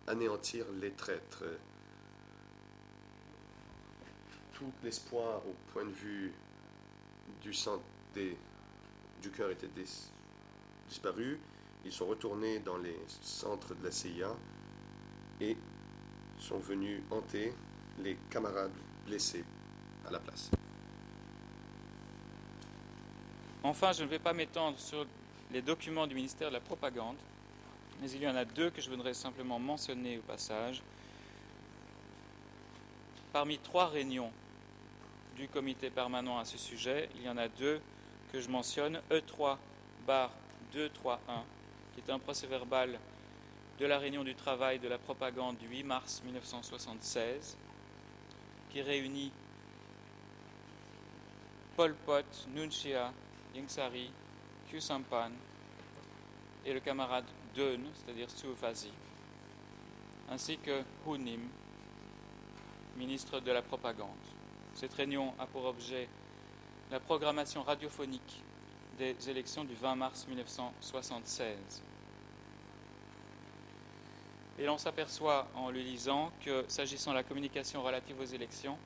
anéantir les traîtres. Tout l'espoir au point de vue du sang du cœur était disparu. Ils sont retournés dans les centres de la CIA et sont venus hanter les camarades blessés à la place. Enfin, je ne vais pas m'étendre sur les documents du ministère de la Propagande, mais il y en a deux que je voudrais simplement mentionner au passage. Parmi 3 réunions du comité permanent à ce sujet, il y en a 2 que je mentionne. E3/231, qui est un procès-verbal de la réunion du travail de la propagande du 8 mars 1976, qui réunit Pol Pot, Nunchia, Ieng Sary, Khieu Samphan et le camarade Deun, c'est-à-dire Suofasi, ainsi que Hu Nim, ministre de la Propagande. Cette réunion a pour objet la programmation radiophonique des élections du 20 mars 1976. Et l'on s'aperçoit en le lisant que, s'agissant de la communication relative aux élections,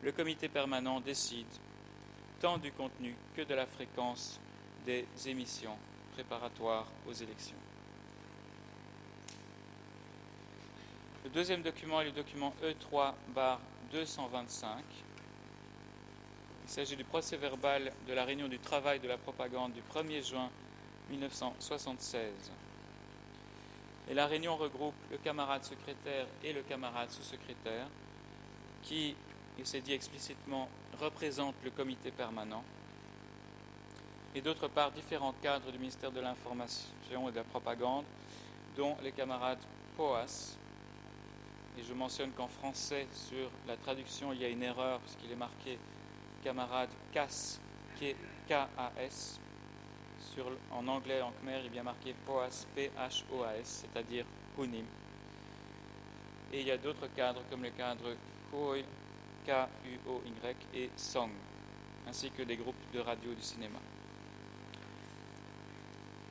le comité permanent décide tant du contenu que de la fréquence des émissions préparatoires aux élections. Le deuxième document est le document E3/225. Il s'agit du procès-verbal de la réunion du travail de la propagande du 1er juin 1976. Et la réunion regroupe le camarade secrétaire et le camarade sous-secrétaire qui, il s'est dit explicitement, représentent le comité permanent et d'autre part différents cadres du ministère de l'Information et de la Propagande, dont les camarades POAS. Et je mentionne qu'en français, sur la traduction, il y a une erreur puisqu'il est marqué camarade CAS, K-A-S. En anglais, en khmer, il est bien marqué POAS, P-H-O-A-S, c'est-à-dire Hunim. Et il y a d'autres cadres comme les cadres Khoi, K-U-O-Y et Song, ainsi que des groupes de radio du cinéma.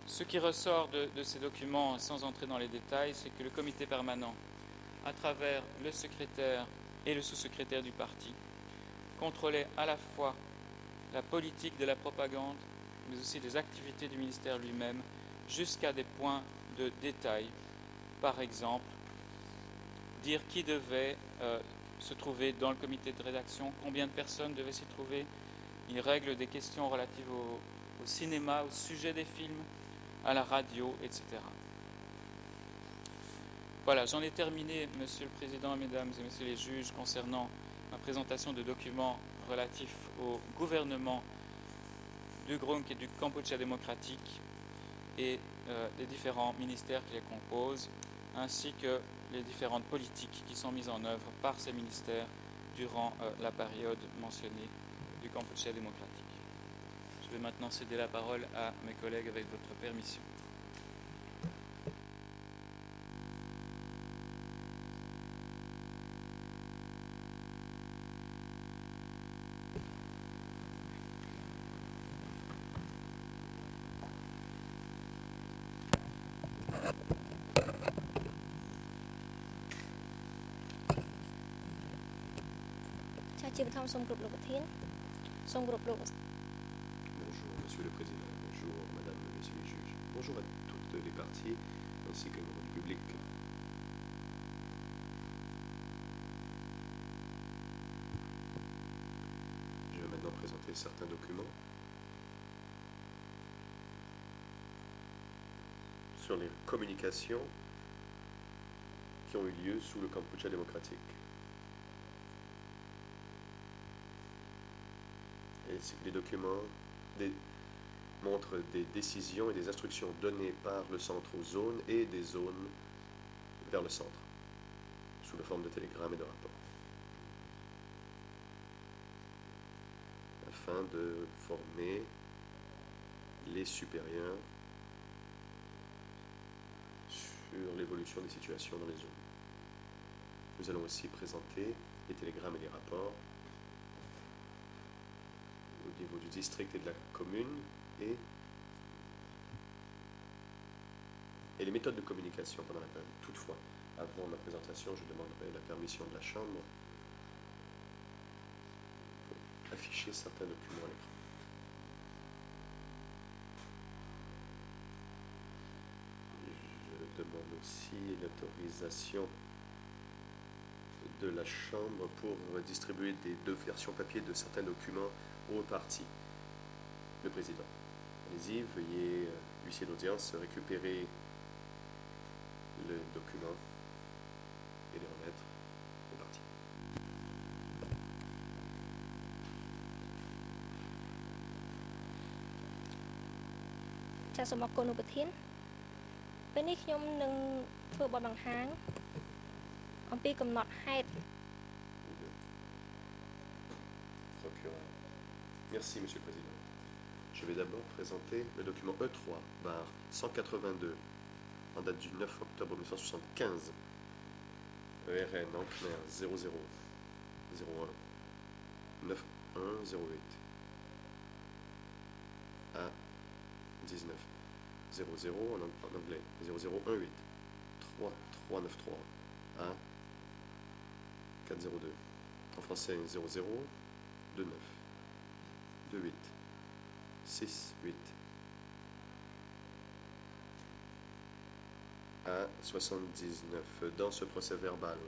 Ce qui ressort de ces documents, sans entrer dans les détails, c'est que le comité permanent, à travers le secrétaire et le sous-secrétaire du parti, contrôlait à la fois la politique de la propagande, mais aussi les activités du ministère lui-même, jusqu'à des points de détail. Par exemple, dire qui devait se trouver dans le comité de rédaction, combien de personnes devaient s'y trouver. Il règle des questions relatives au cinéma, au sujet des films, à la radio, etc. Voilà, j'en ai terminé, Monsieur le Président, Mesdames et Messieurs les juges, concernant ma présentation de documents relatifs au gouvernement du GRUNC et du Kampuchea démocratique et les différents ministères qui les composent, ainsi que les différentes politiques qui sont mises en œuvre par ces ministères durant la période mentionnée du Kampuchea démocratique. Je vais maintenant céder la parole à mes collègues avec votre permission. Bonjour, Monsieur le Président. Bonjour, Madame et Messieurs les juges. Bonjour à toutes les parties, ainsi que membres du public. Je vais maintenant présenter certains documents sur les communications qui ont eu lieu sous le Kampuchea démocratique. Et les documents montrent des décisions et des instructions données par le centre aux zones et des zones vers le centre, sous la forme de télégrammes et de rapports, afin de former les supérieurs sur l'évolution des situations dans les zones. Nous allons aussi présenter les télégrammes et les rapports au niveau du district et de la commune et les méthodes de communication pendant la période. Toutefois, avant ma présentation, je demanderai la permission de la Chambre pour afficher certains documents à l'écran. Je demande aussi l'autorisation de la Chambre pour distribuer des deux versions papier de certains documents au parti. Le Président. Allez-y, veuillez, huissier d'audience, récupérer le document et les remettre au parti. procureur. Merci, Monsieur le Président. Je vais d'abord présenter le document E3, barre 182, en date du 9 octobre 1975. ERN en clair 00 01 9108 A 19 00 en anglais 0018 3393 A 402 en français 00 29 28 68 à 79 dans ce procès verbal.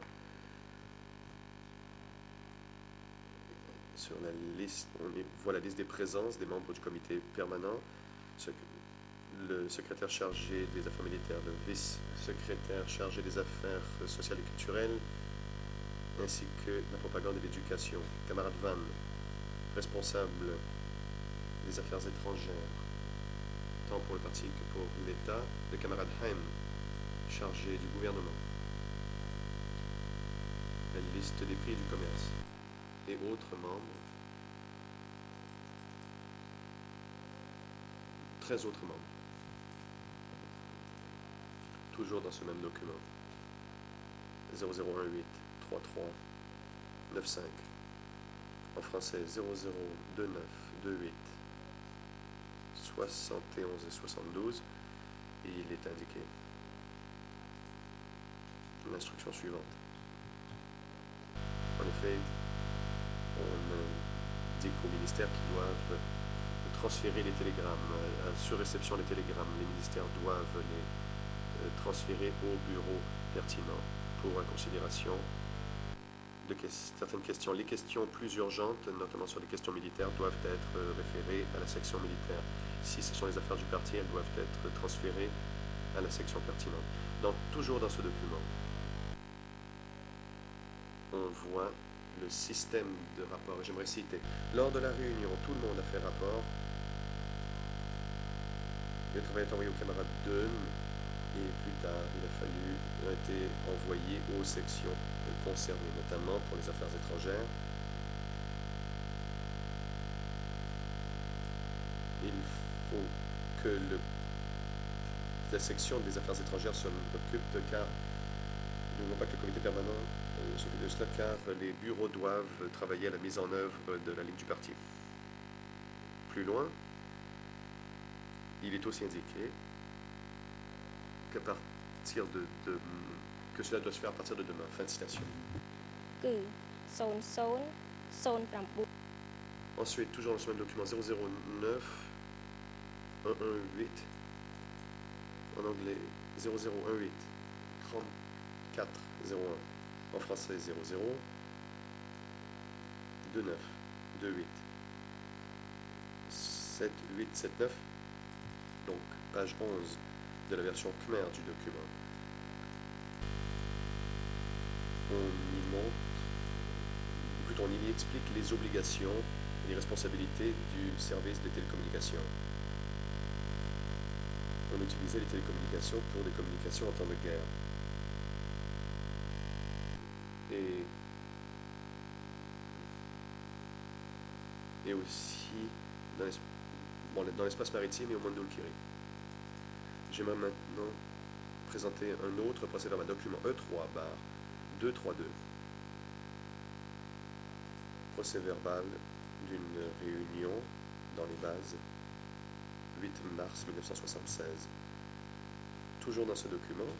Sur la liste, voit la liste des présences des membres du comité permanent, le secrétaire chargé des affaires militaires, le vice-secrétaire chargé des affaires sociales et culturelles, ainsi que la propagande et l'éducation. Camarade Van, responsable des affaires étrangères, tant pour le parti que pour l'État. Le camarade Heim, chargé du gouvernement. La liste des prix du commerce et autres membres. 13 autres membres. Toujours dans ce même document. 0018 33 95. En français 0029 28 71 et 72. Et il est indiqué l'instruction suivante. En effet, on indique au ministère qu'ils doivent transférer les télégrammes. Sur réception des télégrammes, les ministères doivent les transférer au bureau pertinent pour la considération de certaines questions. Les questions plus urgentes, notamment sur les questions militaires, doivent être référées à la section militaire. Si ce sont les affaires du parti, elles doivent être transférées à la section pertinente. Donc, toujours dans ce document, on voit le système de rapport. J'aimerais citer, lors de la réunion, tout le monde a fait rapport. Le travail est envoyé au camarade Dunn et plus tard, il a été envoyé aux sections concernées, notamment pour les affaires étrangères. Il faut que la section des affaires étrangères s'en occupe, car nous ne voulons pas que le comité permanent s'occupe de cela, car les bureaux doivent travailler à la mise en œuvre de la ligne du parti. Plus loin, il est aussi indiqué qu'à partir que cela doit se faire à partir de demain. Fin de citation. Ensuite, toujours dans ce même document, 009 118 en anglais 0018 3401 en français 00 29 28 7879, donc page 11 de la version Khmer du document. On y montre, plutôt on y explique les obligations et les responsabilités du service de télécommunications. On utilisait les télécommunications pour des communications en temps de guerre. Et aussi dans l'espace maritime et au Mondulkiri. J'aimerais maintenant présenter un autre procès verbal, document E3 barre 232. Procès verbal d'une réunion dans les bases 8 mars 1976. Toujours dans ce document,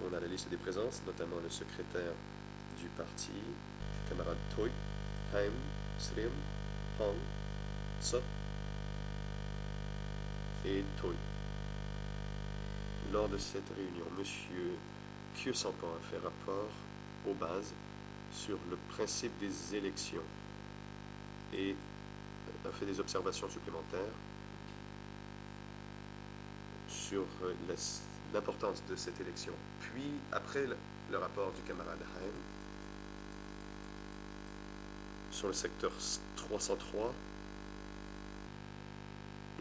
on a la liste des présences, notamment le secrétaire du parti, camarade Toi, Heim, Srim, Hong, So et Toi. Lors de cette réunion, M. Khieu Samphan a fait rapport aux bases sur le principe des élections et a fait des observations supplémentaires sur l'importance de cette élection. Puis, après le rapport du camarade Heim, sur le secteur 303,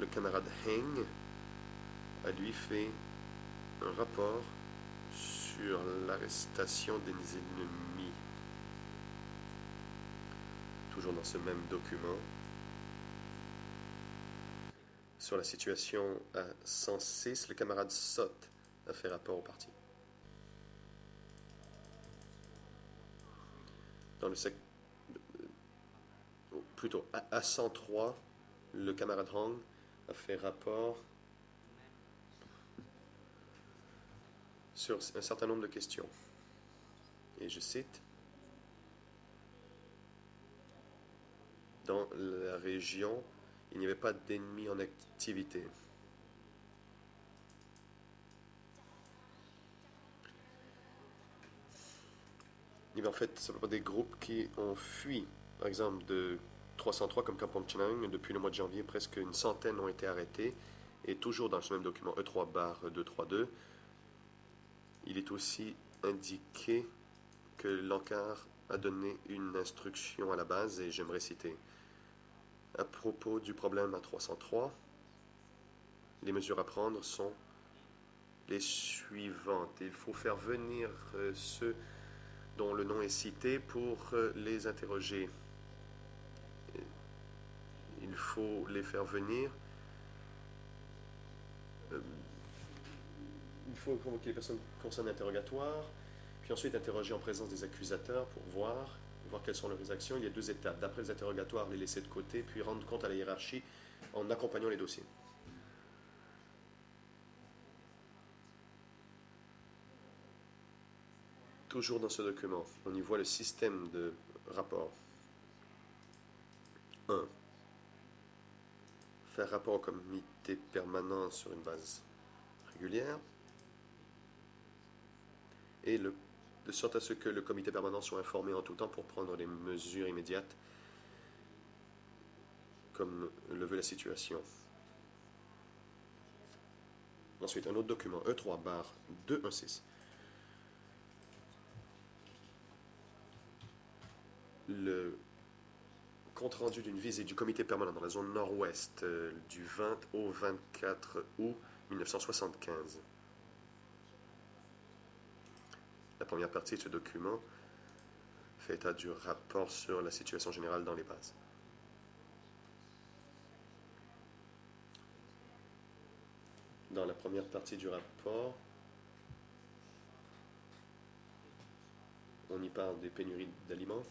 le camarade Heng a lui fait un rapport sur l'arrestation des ennemis. Toujours dans ce même document. Sur la situation à 106, le camarade Sott a fait rapport au parti. Dans le plutôt à 103, le camarade Hong a fait rapport sur un certain nombre de questions. Et je cite, dans la région, il n'y avait pas d'ennemis en activité. Il y avait en fait simplement des groupes qui ont fui. Par exemple, de 303 comme Kampong Chhnang, depuis le mois de janvier, presque une centaine ont été arrêtés. Et toujours dans ce même document E3-232, il est aussi indiqué que l'ANCAR a donné une instruction à la base, et j'aimerais citer. À propos du problème à 303, les mesures à prendre sont les suivantes. Il faut faire venir ceux dont le nom est cité pour les interroger. Il faut les faire venir. Il faut convoquer les personnes concernées à l'interrogatoire, puis ensuite interroger en présence des accusateurs pour voir quelles sont leurs actions. Il y a 2 étapes. D'après les interrogatoires, les laisser de côté, puis rendre compte à la hiérarchie en accompagnant les dossiers. Toujours dans ce document, on y voit le système de rapport. 1. Faire rapport au comité permanent sur une base régulière. Et de sorte à ce que le comité permanent soit informé en tout temps pour prendre les mesures immédiates comme le veut la situation. Ensuite, un autre document, E3-216. Le compte-rendu d'une visite du comité permanent dans la zone nord-ouest du 20 au 24 août 1975. La première partie de ce document fait état du rapport sur la situation générale dans les bases. Dans la première partie du rapport, on y parle des pénuries d'aliments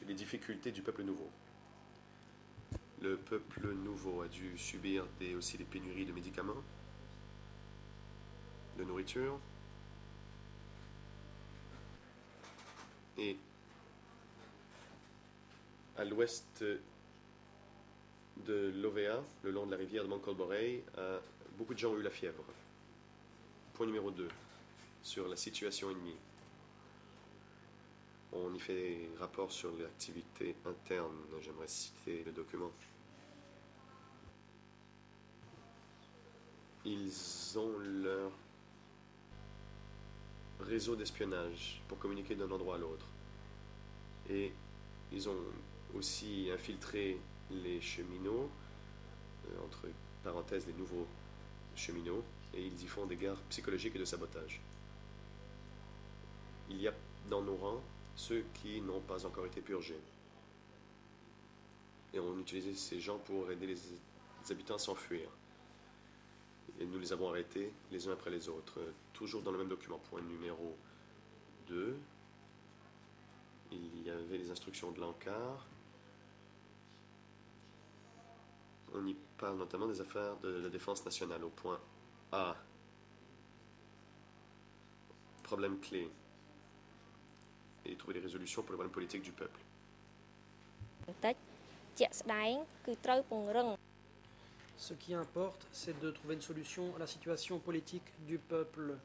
et des difficultés du peuple nouveau. Le peuple nouveau a dû subir aussi des pénuries de médicaments, de nourriture, et à l'ouest de l'OVA, le long de la rivière de Mankolborei, beaucoup de gens ont eu la fièvre. Point numéro 2, sur la situation ennemie. On y fait rapport sur l'activité interne. J'aimerais citer le document. Ils ont leur réseau d'espionnage pour communiquer d'un endroit à l'autre. Et ils ont aussi infiltré les cheminots, entre parenthèses les nouveaux cheminots, et ils y font des guerres psychologiques et de sabotage. Il y a dans nos rangs ceux qui n'ont pas encore été purgés. Et on utilisait ces gens pour aider les habitants à s'enfuir. Et nous les avons arrêtés les uns après les autres. Toujours dans le même document, point numéro 2, il y avait les instructions de l'ANCAR. On y parle notamment des affaires de la défense nationale au point A. Problème clé. Et trouver des résolutions pour les problèmes politiques du peuple. Ce qui importe, c'est de trouver une solution à la situation politique du peuple.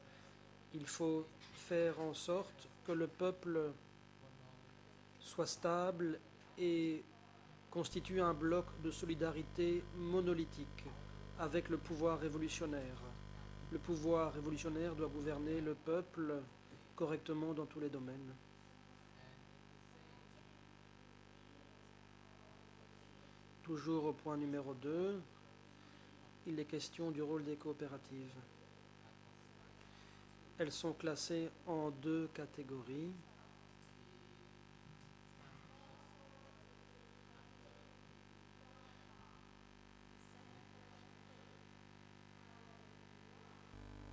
Il faut faire en sorte que le peuple soit stable et constitue un bloc de solidarité monolithique avec le pouvoir révolutionnaire. Le pouvoir révolutionnaire doit gouverner le peuple correctement dans tous les domaines. Toujours au point numéro 2, il est question du rôle des coopératives. Elles sont classées en deux catégories.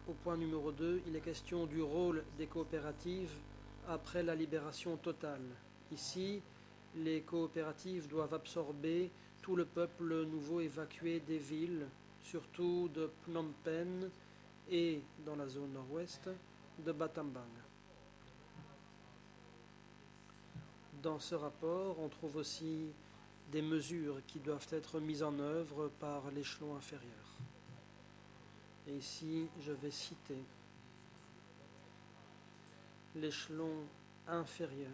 Au point numéro 2, il est question du rôle des coopératives après la libération totale. Ici, les coopératives doivent absorber tout le peuple nouveau évacué des villes, surtout de Phnom Penh et, dans la zone nord-ouest, de Battambang. Dans ce rapport, on trouve aussi des mesures qui doivent être mises en œuvre par l'échelon inférieur. Et ici, je vais citer l'échelon inférieur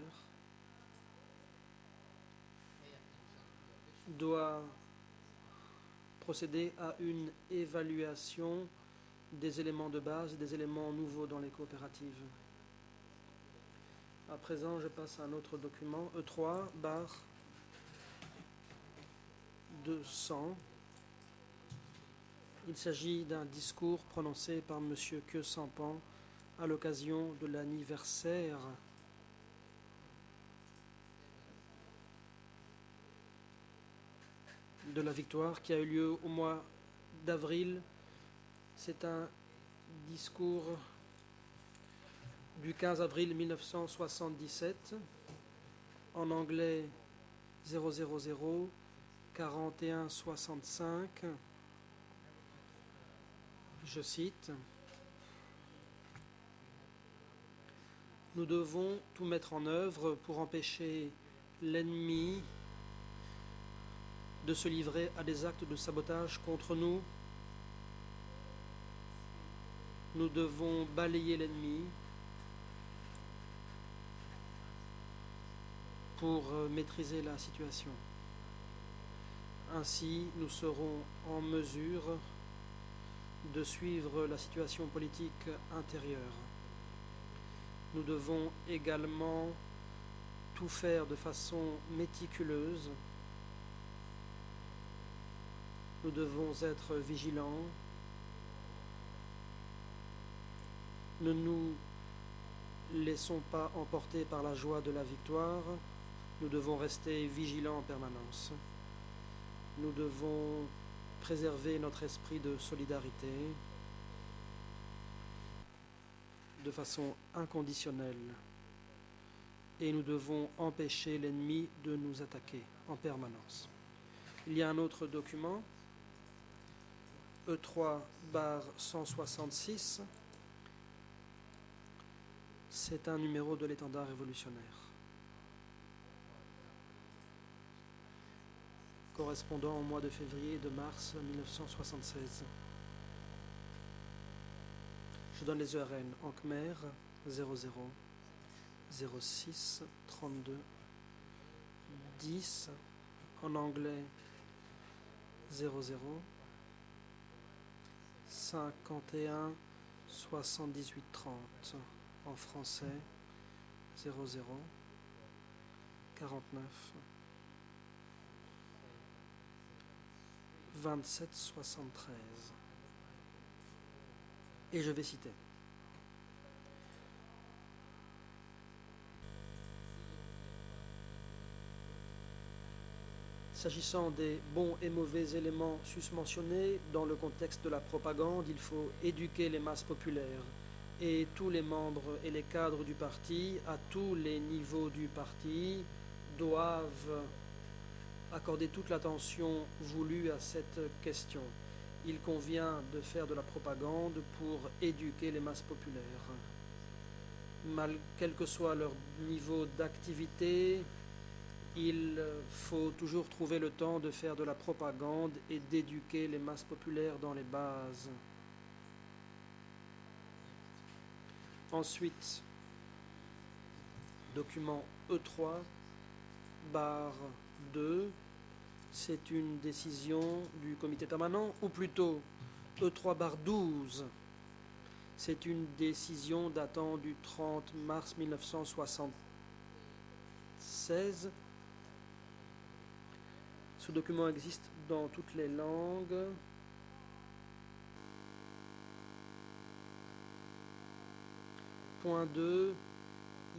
doit procéder à une évaluation des éléments de base et des éléments nouveaux dans les coopératives. À présent, je passe à un autre document, E3/200. Il s'agit d'un discours prononcé par M. Khieu Samphan à l'occasion de l'anniversaire de la victoire qui a eu lieu au mois d'avril. C'est un discours du 15 avril 1977, en anglais 000 4165. Je cite: « Nous devons tout mettre en œuvre pour empêcher l'ennemi de se livrer à des actes de sabotage contre nous. Nous devons balayer l'ennemi pour maîtriser la situation. Ainsi, nous serons en mesure de suivre la situation politique intérieure. Nous devons également tout faire de façon méticuleuse. Nous devons être vigilants. Ne nous laissons pas emporter par la joie de la victoire. Nous devons rester vigilants en permanence. Nous devons préserver notre esprit de solidarité de façon inconditionnelle. Et nous devons empêcher l'ennemi de nous attaquer en permanence. » Il y a un autre document, E3/166. C'est un numéro de l'étendard révolutionnaire, correspondant au mois de février et de mars 1976. Je donne les ERN en Khmer 00 06 32 10, en anglais 00 51 78 30, en français 00 49 27 73. Et je vais citer: s'agissant des bons et mauvais éléments susmentionnés, dans le contexte de la propagande, il faut éduquer les masses populaires et tous les membres et les cadres du parti, à tous les niveaux du parti, doivent accorder toute l'attention voulue à cette question. Il convient de faire de la propagande pour éduquer les masses populaires. Quel que soit leur niveau d'activité, il faut toujours trouver le temps de faire de la propagande et d'éduquer les masses populaires dans les bases. Ensuite, document E3/2, c'est une décision du comité permanent, ou plutôt E3/12, c'est une décision datant du 30 mars 1976. Ce document existe dans toutes les langues. point 2,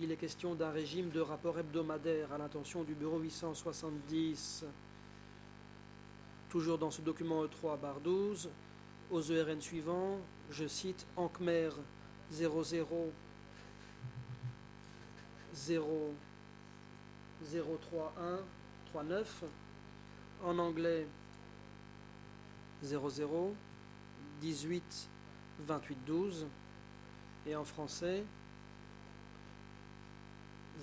il est question d'un régime de rapport hebdomadaire à l'intention du bureau 870, toujours dans ce document E3/12, aux ERN suivants, je cite ANCMER 00 0 031 39, en anglais 00 18 28 12 et en français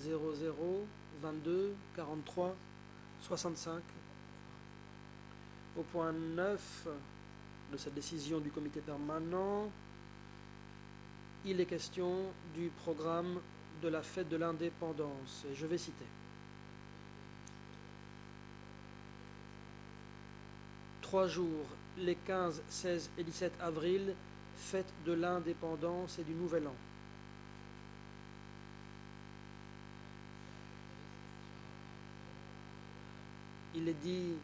00 22 43 65. Au point 9 de cette décision du comité permanent, il est question du programme de la fête de l'indépendance. Et je vais citer. 3 jours, les 15, 16 et 17 avril, fête de l'indépendance et du Nouvel An. Il est dit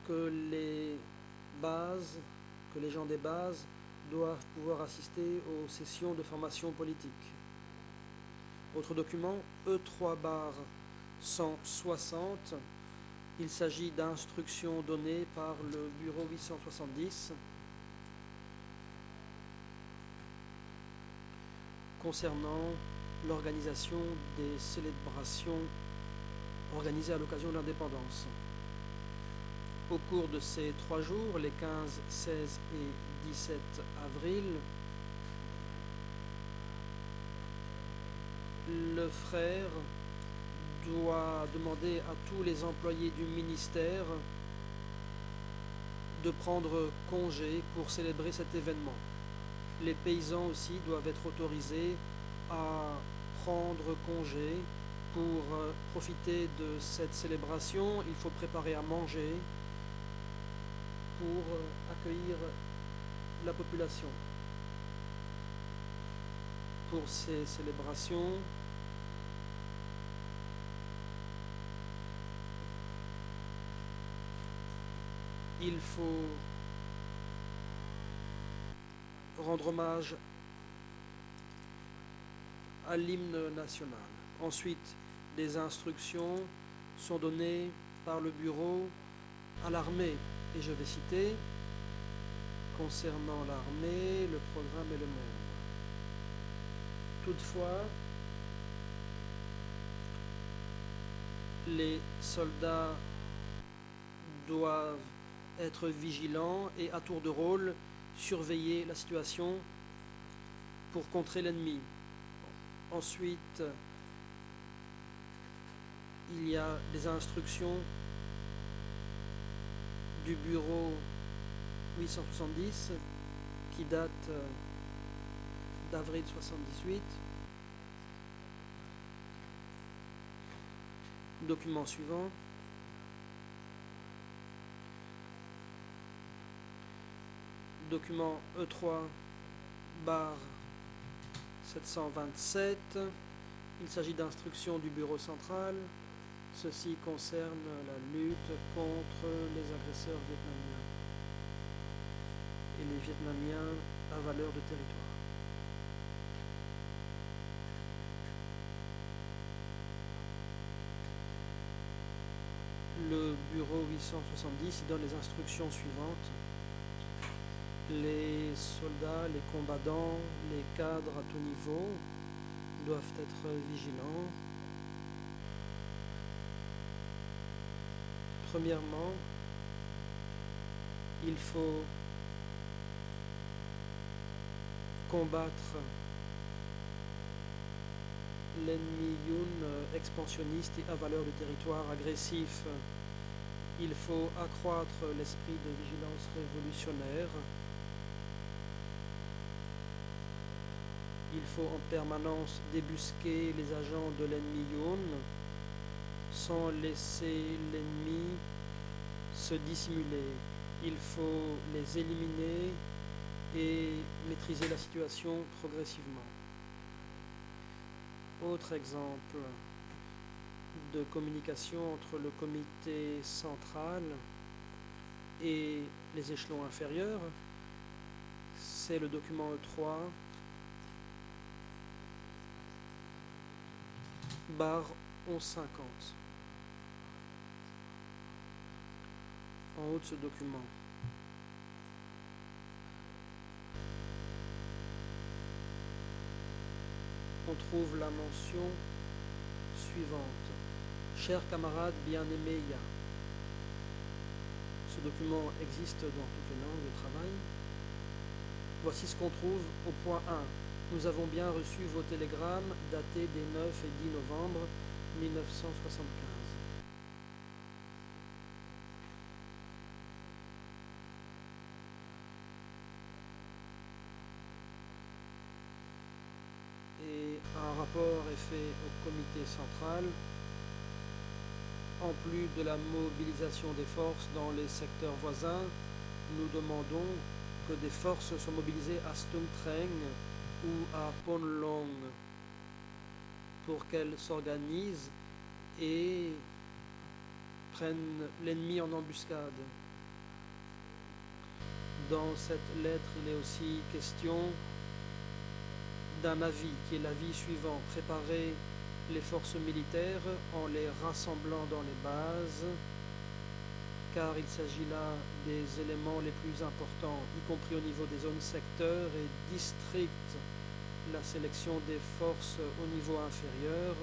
que les gens des bases doivent pouvoir assister aux sessions de formation politique. Autre document, E3/160, il s'agit d'instructions données par le bureau 870 concernant l'organisation des célébrations organisées à l'occasion de l'indépendance. Au cours de ces 3 jours, les 15, 16 et 17 avril, le frère doit demander à tous les employés du ministère de prendre congé pour célébrer cet événement. Les paysans aussi doivent être autorisés à prendre congé pour profiter de cette célébration. Il faut préparer à manger pour accueillir la population. Pour ces célébrations, il faut rendre hommage à l'hymne national. Ensuite, des instructions sont données par le bureau à l'armée. Et je vais citer, concernant l'armée, le programme est le même. Toutefois, les soldats doivent être vigilants et à tour de rôle surveiller la situation pour contrer l'ennemi. Ensuite, il y a des instructions du bureau 870 qui date d'avril 78. Document suivant. Document E3/727. Il s'agit d'instructions du bureau central. Ceci concerne la lutte contre les agresseurs vietnamiens et les Vietnamiens à valeur de territoire. Le bureau 870 donne les instructions suivantes. Les soldats, les combattants, les cadres à tout niveau doivent être vigilants. Premièrement, il faut combattre l'ennemi Yun expansionniste et à valeur de territoire agressif. Il faut accroître l'esprit de vigilance révolutionnaire. Il faut en permanence débusquer les agents de l'ennemi Yun sans laisser l'ennemi se dissimuler. Il faut les éliminer et maîtriser la situation progressivement. Autre exemple de communication entre le comité central et les échelons inférieurs, c'est le document E3 barre 1150. En haut de ce document. On trouve la mention suivante. Chers camarades bien-aimés IA. Ce document existe dans toutes les langues de travail. Voici ce qu'on trouve au point 1. Nous avons bien reçu vos télégrammes datés des 9 et 10 novembre 1975. Et un rapport est fait au comité central. En plus de la mobilisation des forces dans les secteurs voisins, nous demandons que des forces soient mobilisées à Stung Treng ou à Ponlong pour qu'elles s'organisent et prennent l'ennemi en embuscade. Dans cette lettre, il est aussi question d'un avis qui est l'avis suivant. Préparer les forces militaires en les rassemblant dans les bases, car il s'agit là des éléments les plus importants, y compris au niveau des zones secteurs et districts. La sélection des forces au niveau inférieur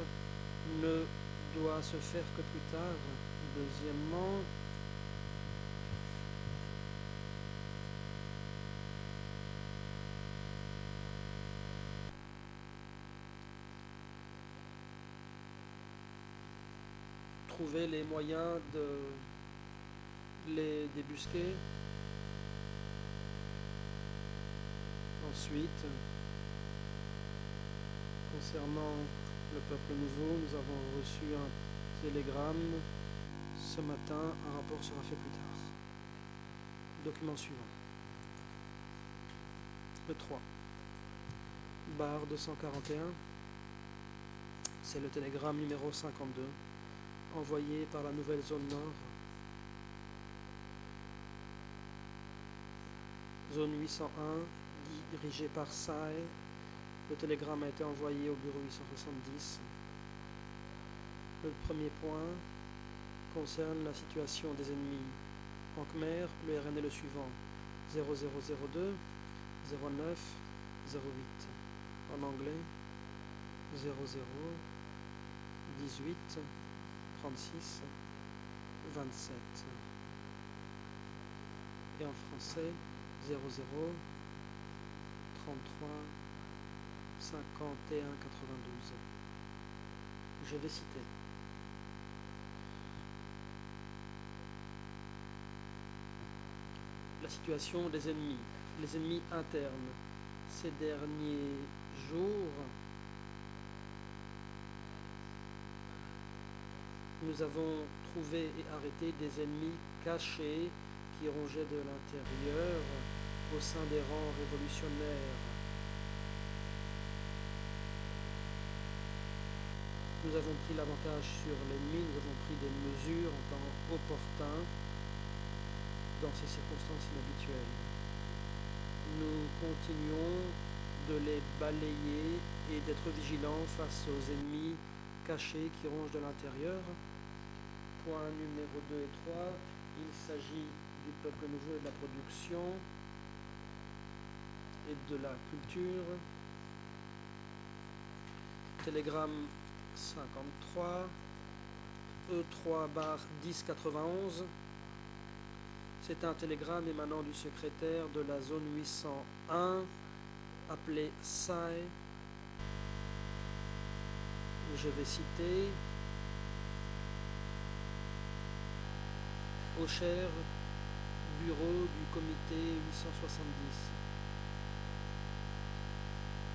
ne doit se faire que plus tard. Deuxièmement, trouver les moyens de les débusquer. Ensuite, concernant le peuple nouveau, nous avons reçu un télégramme ce matin. Un rapport sera fait plus tard. Document suivant. Le 3. Barre 241. C'est le télégramme numéro 52, envoyé par la nouvelle zone nord. Zone 801, dirigée par Sai. Le télégramme a été envoyé au bureau 870. Le premier point concerne la situation des ennemis. En Khmer, le RN est le suivant: 0002 09 08. En anglais, 00 18 36 27. Et en français, 00 33 51 92. Je vais citer. La situation des ennemis, les ennemis internes. Ces derniers jours, nous avons trouvé et arrêté des ennemis cachés qui rongeaient de l'intérieur au sein des rangs révolutionnaires. Nous avons pris l'avantage sur l'ennemi, nous avons pris des mesures en temps opportun dans ces circonstances inhabituelles. Nous continuons de les balayer et d'être vigilants face aux ennemis cachés qui rongent de l'intérieur. Point numéro 2 et 3, il s'agit du peuple nouveau et de la production et de la culture. Télégramme 53, E3 barre 1091. C'est un télégramme émanant du secrétaire de la zone 801, appelé Sai. Je vais citer: au cher bureau du comité 870.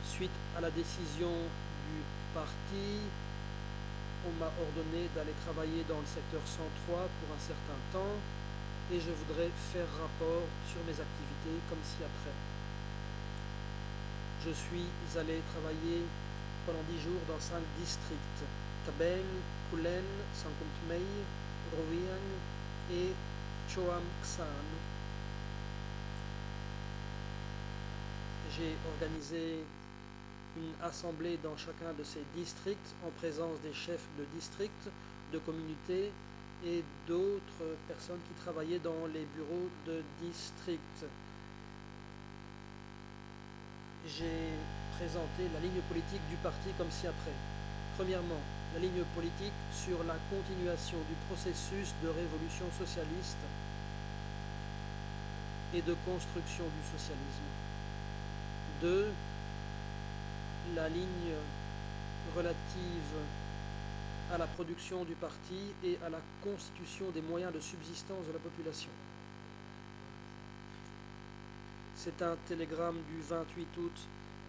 Suite à la décision du parti, on m'a ordonné d'aller travailler dans le secteur 103 pour un certain temps et je voudrais faire rapport sur mes activités comme ci-après. Je suis allé travailler pendant 10 jours dans 5 districts: Tabeng, Kulen, Sankuntmei, Rowiang et Choam-Ksan. J'ai organisé une assemblée dans chacun de ces districts en présence des chefs de district, de communauté et d'autres personnes qui travaillaient dans les bureaux de district. J'ai présenté la ligne politique du parti comme ci-après. Premièrement, la ligne politique sur la continuation du processus de révolution socialiste et de construction du socialisme. 2. La ligne relative à la production du parti et à la constitution des moyens de subsistance de la population. C'est un télégramme du 28 août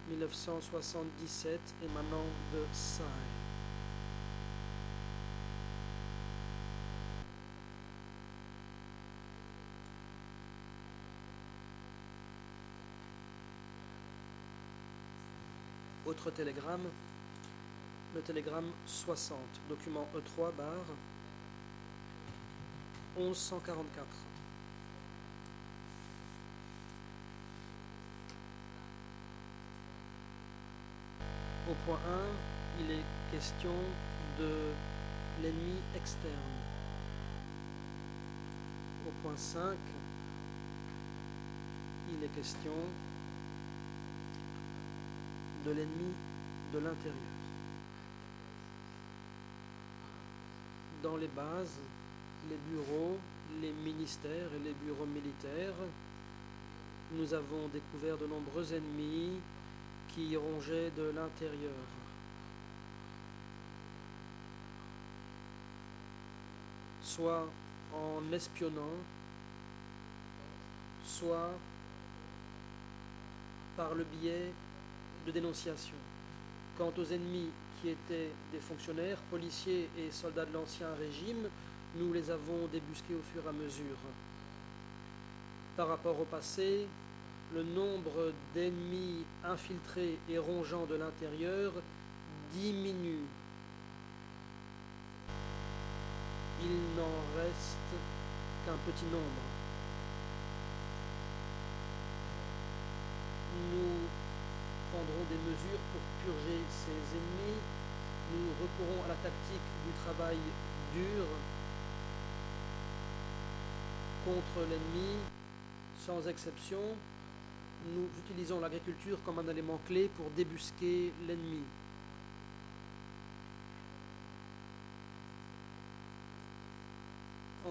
1977 émanant de SAI. Autre télégramme, le télégramme 60, document E3 bar 1144. Au point 1, il est question de l'ennemi externe. Au point 5, il est question de l'ennemi de l'intérieur. Dans les bases, les bureaux, les ministères et les bureaux militaires, nous avons découvert de nombreux ennemis qui rongeaient de l'intérieur. Soit en espionnant, soit par le biais de dénonciation. Quant aux ennemis qui étaient des fonctionnaires, policiers et soldats de l'Ancien Régime, nous les avons débusqués au fur et à mesure. Par rapport au passé, le nombre d'ennemis infiltrés et rongeants de l'intérieur diminue. Il n'en reste qu'un petit nombre. Nous prendrons des mesures pour purger ces ennemis. Nous recourons à la tactique du travail dur contre l'ennemi, sans exception. Nous utilisons l'agriculture comme un élément clé pour débusquer l'ennemi.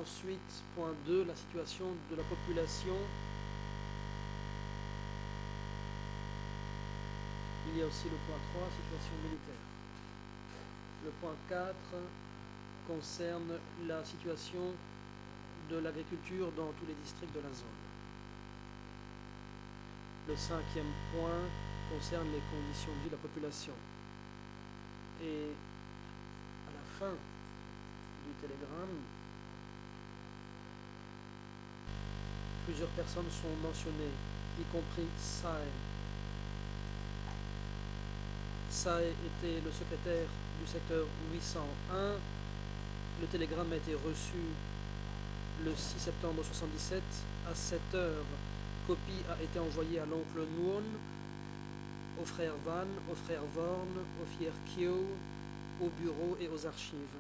Ensuite, point 2, la situation de la population. Il y a aussi le point 3, situation militaire. Le point 4 concerne la situation de l'agriculture dans tous les districts de la zone. Le 5e point concerne les conditions de vie de la population. Et à la fin du télégramme, plusieurs personnes sont mentionnées, y compris Sae. Sae était le secrétaire du secteur 801. Le télégramme a été reçu le 6 septembre 1977 à 7 heures. Copie a été envoyée à l'oncle Nguyen, au frère Van, au frère Vorn, au frère Kyo, au bureau et aux archives.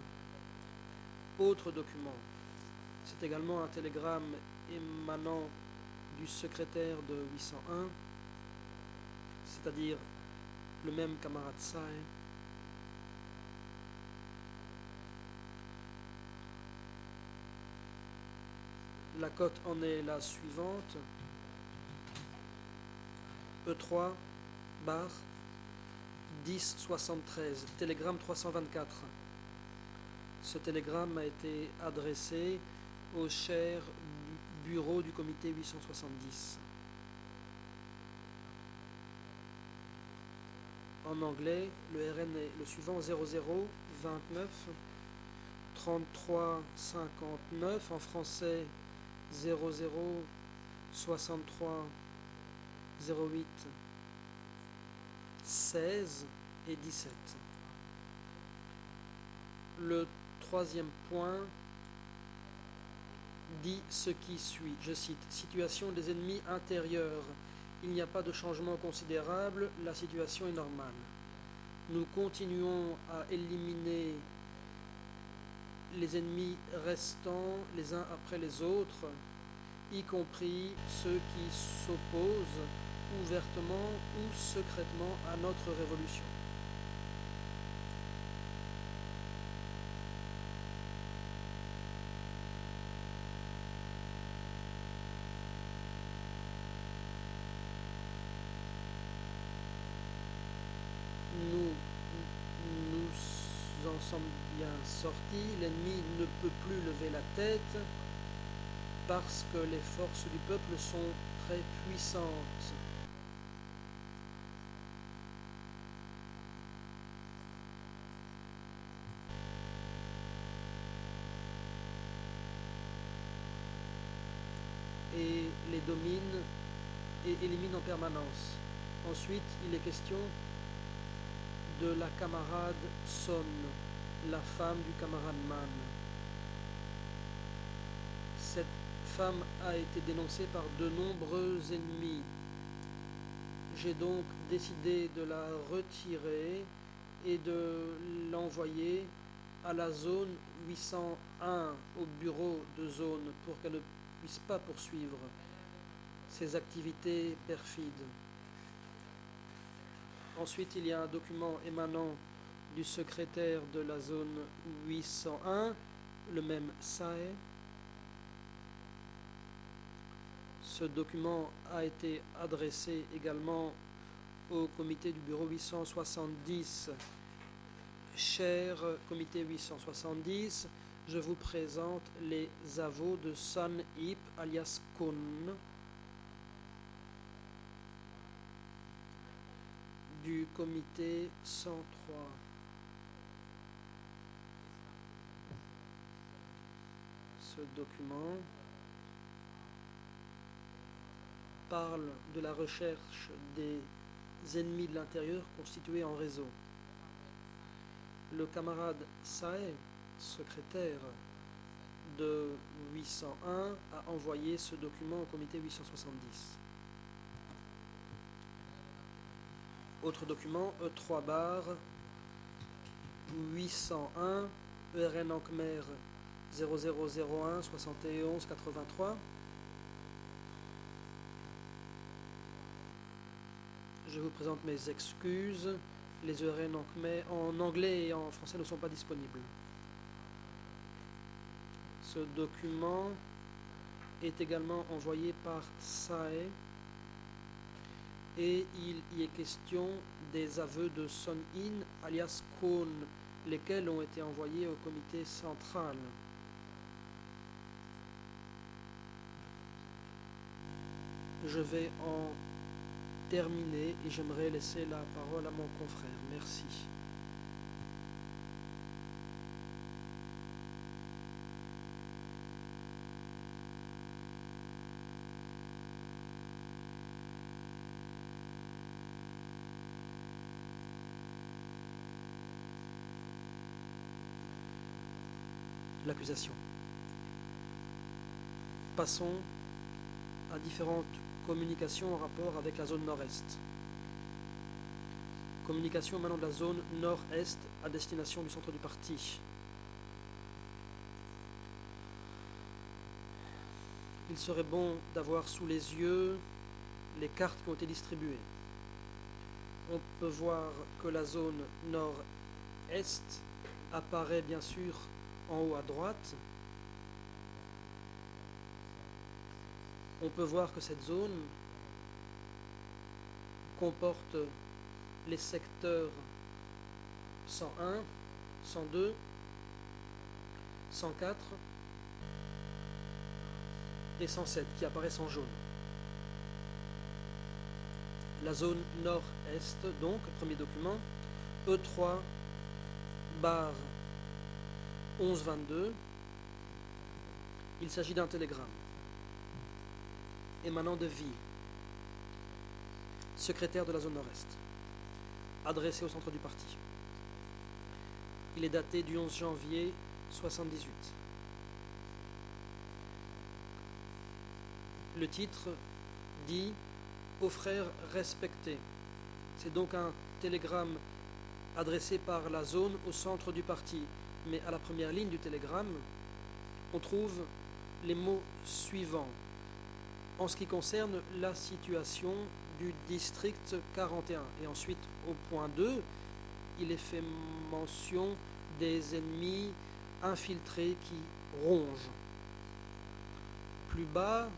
Autre document. C'est également un télégramme émanant du secrétaire de 801, c'est-à-dire le même camarade Sae. La cote en est la suivante. E3 bar 1073, télégramme 324. Ce télégramme a été adressé au cher bureau du comité 870. En anglais, le RN est le suivant 0029 33 59. En français 00 63 08 16 et 17. Le 3e point dit ce qui suit, je cite, situation des ennemis intérieurs Il n'y a pas de changement considérable, la situation est normale. Nous continuons à éliminer les ennemis restants les uns après les autres, y compris ceux qui s'opposent ouvertement ou secrètement à notre révolution. Nous en sommes bien sortis, l'ennemi ne peut plus lever la tête parce que les forces du peuple sont très puissantes. Et les domine et élimine en permanence. Ensuite, il est question de la camarade Son, la femme du camarade Man. Cette femme a été dénoncée par de nombreux ennemis. J'ai donc décidé de la retirer et de l'envoyer à la zone 801, au bureau de zone, pour qu'elle ne puisse pas poursuivre ses activités perfides. Ensuite, il y a un document émanant du secrétaire de la zone 801, le même Sae. Ce document a été adressé également au comité du bureau 870. Cher comité 870, je vous présente les avaux de Son Ip alias Kun, du comité 103. Ce document parle de la recherche des ennemis de l'intérieur constitués en réseau. Le camarade Sae, secrétaire de 801, a envoyé ce document au comité 870. Autre document, E3 bar 801 ERN en Khmer 0001 71 83. Je vous présente mes excuses. Les ERN en Khmer, en anglais et en français ne sont pas disponibles. Ce document est également envoyé par Sae et il y est question des aveux de Son In alias Kun, lesquels ont été envoyés au comité central. Je vais en terminer et j'aimerais laisser la parole à mon confrère. Merci. L'accusation. Passons à différentes communications en rapport avec la zone nord-est. Communication maintenant de la zone nord-est à destination du centre du parti. Il serait bon d'avoir sous les yeux les cartes qui ont été distribuées. On peut voir que la zone nord-est apparaît bien sûr en haut à droite. On peut voir que cette zone comporte les secteurs 101, 102, 104 et 107 qui apparaissent en jaune. La zone nord-est, donc, premier document, E3 bar 1122. Il s'agit d'un télégramme émanant de Vie, secrétaire de la zone nord-est, adressé au centre du parti. Il est daté du 11 janvier 78. Le titre dit aux frères respectés. C'est donc un télégramme adressé par la zone au centre du parti. Mais à la première ligne du télégramme, on trouve les mots suivants. En ce qui concerne la situation du district 41. Et ensuite, au point 2, il est fait mention des ennemis infiltrés qui rongent. Plus bas,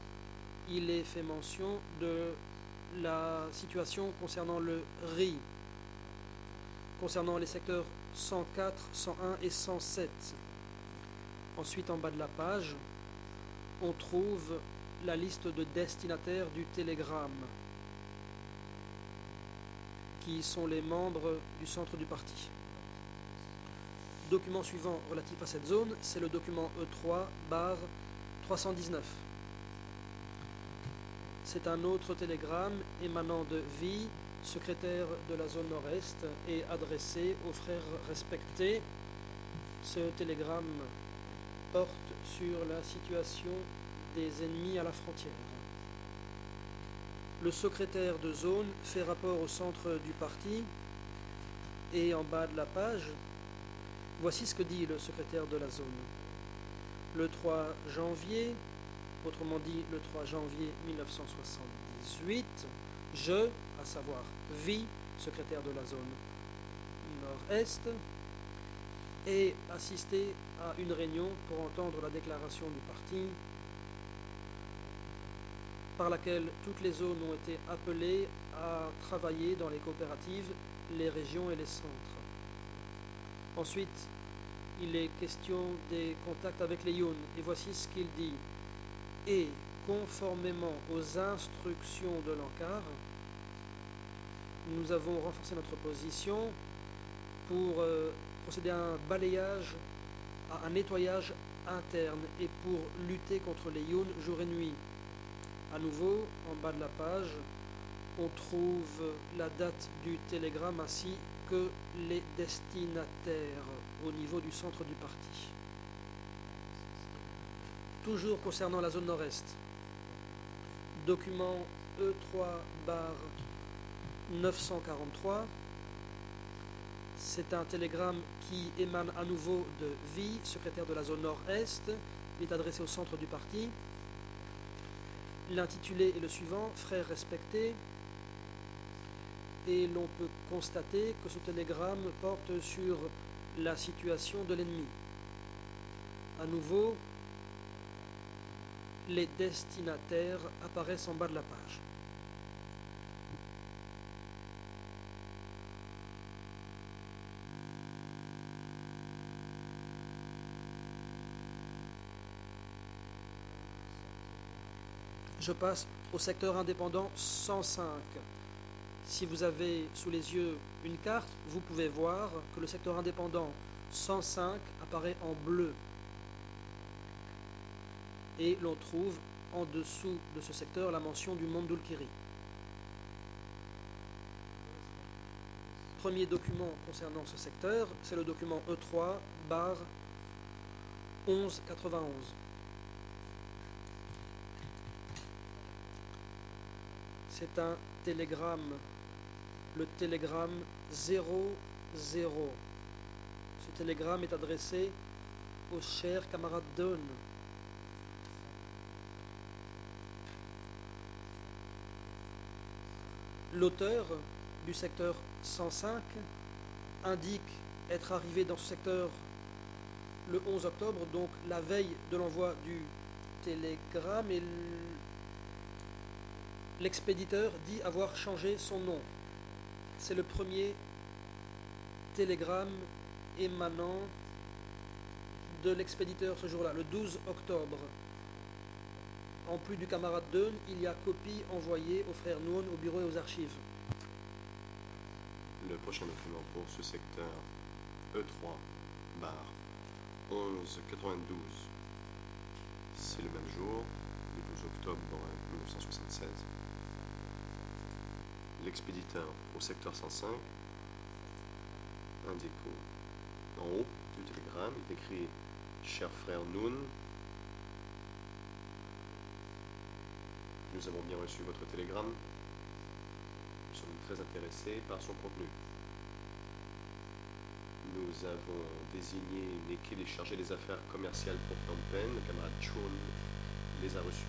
il est fait mention de la situation concernant le riz, concernant les secteurs 104, 101 et 107. Ensuite, en bas de la page, on trouve la liste de destinataires du télégramme, qui sont les membres du centre du parti. Document suivant relatif à cette zone, c'est le document E3/319. C'est un autre télégramme émanant de Vi, secrétaire de la zone nord-est, et adressé aux frères respectés. Ce télégramme porte sur la situation des ennemis à la frontière. Le secrétaire de zone fait rapport au centre du parti et en bas de la page, voici ce que dit le secrétaire de la zone. Le 3 janvier, autrement dit le 3 janvier 1978, je, à savoir Vi, secrétaire de la zone nord-est, ai assisté à une réunion pour entendre la déclaration du parti par laquelle toutes les zones ont été appelées à travailler dans les coopératives, les régions et les centres. Ensuite, il est question des contacts avec les Yuns, et voici ce qu'il dit. Et, conformément aux instructions de l'ANCAR, nous avons renforcé notre position pour procéder à un balayage, à un nettoyage interne et pour lutter contre les Yuns jour et nuit. À nouveau, en bas de la page, on trouve la date du télégramme ainsi que les destinataires au niveau du centre du parti. Toujours concernant la zone nord-est, document E3/943, c'est un télégramme qui émane à nouveau de Vi, secrétaire de la zone nord-est. Il est adressé au centre du parti. L'intitulé est le suivant, frères respectés, et l'on peut constater que ce télégramme porte sur la situation de l'ennemi. À nouveau, les destinataires apparaissent en bas de la page. Je passe au secteur indépendant 105. Si vous avez sous les yeux une carte, vous pouvez voir que le secteur indépendant 105 apparaît en bleu. Et l'on trouve en dessous de ce secteur la mention du Mont d'Ulkiri. Premier document concernant ce secteur, c'est le document E3/1191. C'est un télégramme, le télégramme 00. Ce télégramme est adressé aux chers camarades d'Eun. L'auteur du secteur 105 indique être arrivé dans ce secteur le 11 octobre, donc la veille de l'envoi du télégramme, et l'expéditeur dit avoir changé son nom. C'est le premier télégramme émanant de l'expéditeur ce jour-là, le 12 octobre. En plus du camarade Deun, il y a copie envoyée aux frères Nuon au bureau et aux archives. Le prochain document pour ce secteur E3/1192, c'est le même jour, le 12 octobre 1976. L'expéditeur au secteur 105 indique en haut du télégramme, il écrit « Cher frère Nuon, nous avons bien reçu votre télégramme. Nous sommes très intéressés par son contenu. Nous avons désigné une équipe chargée des affaires commerciales pour Phnom Penh. Le camarade Chun les a reçus.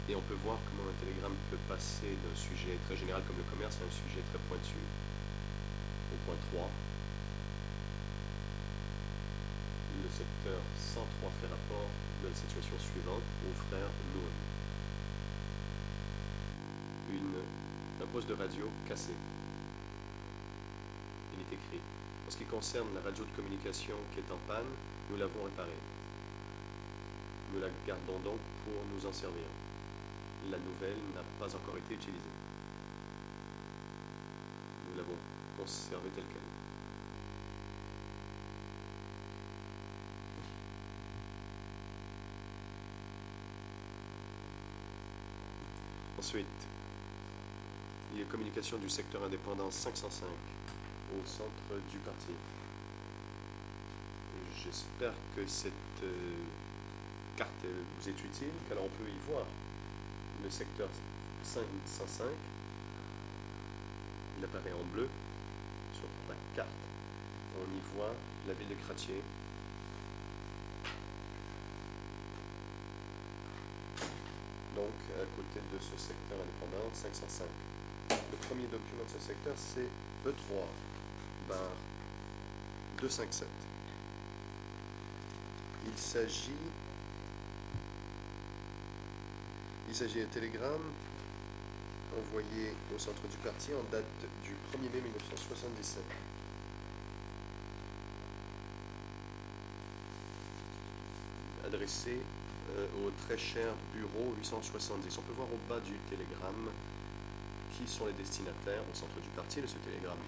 Et on peut voir comment un télégramme peut passer d'un sujet très général comme le commerce à un sujet très pointu. Au point 3, le secteur 103 fait rapport de la situation suivante au frère Noon. Un poste de radio cassé. Il est écrit: en ce qui concerne la radio de communication qui est en panne, nous l'avons réparée. Nous la gardons donc pour nous en servir. La nouvelle n'a pas encore été utilisée. Nous l'avons conservée telle qu'elle. Ensuite, il y a communication du secteur indépendant 505 au centre du parti. J'espère que cette carte vous est utile, car on peut y voir le secteur 505. Il apparaît en bleu sur la carte. On y voit la ville de Kratchie. Donc, à côté de ce secteur indépendant 505. Le premier document de ce secteur, c'est E3, barre 257. Il s'agit d'un télégramme envoyé au centre du parti en date du 1er mai 1977. Adressé au très cher bureau 870. On peut voir au bas du télégramme qui sont les destinataires au centre du parti de ce télégramme.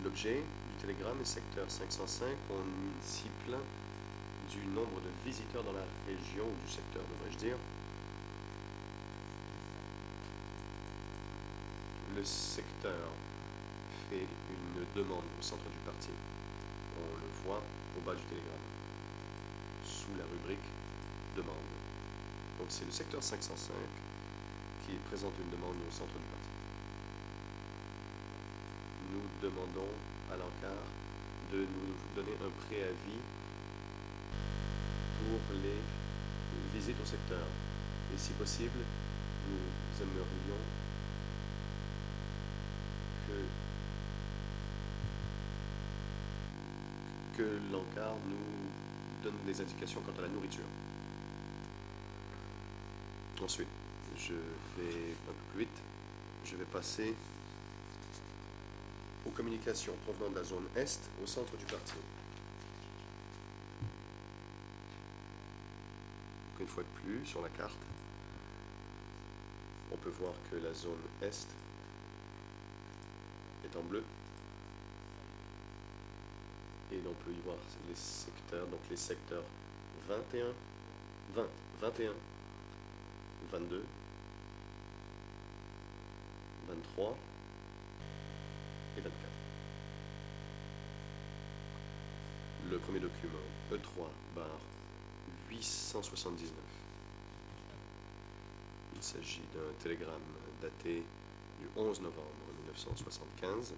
L'objet du télégramme est secteur 505. On s'y plaint du nombre de visiteurs dans la région, ou du secteur devrais-je dire. Le secteur fait une demande au centre du parti. On le voit au bas du télégramme, sous la rubrique demande. Donc c'est le secteur 505 qui présente une demande au centre du parti. Nous demandons à l'encart de nous donner un préavis pour les visites au secteur. Et si possible, nous aimerions que l'encart nous donne des indications quant à la nourriture. Ensuite, je vais un peu plus vite, je vais passer aux communications provenant de la zone Est au centre du parti. Donc, une fois de plus, sur la carte, on peut voir que la zone Est est en bleu. Et on peut y voir les secteurs, donc les secteurs 21, 20, 21, 22, 23 et 24. Le premier document, E3, barre 879. Il s'agit d'un télégramme daté du 11 novembre 1975.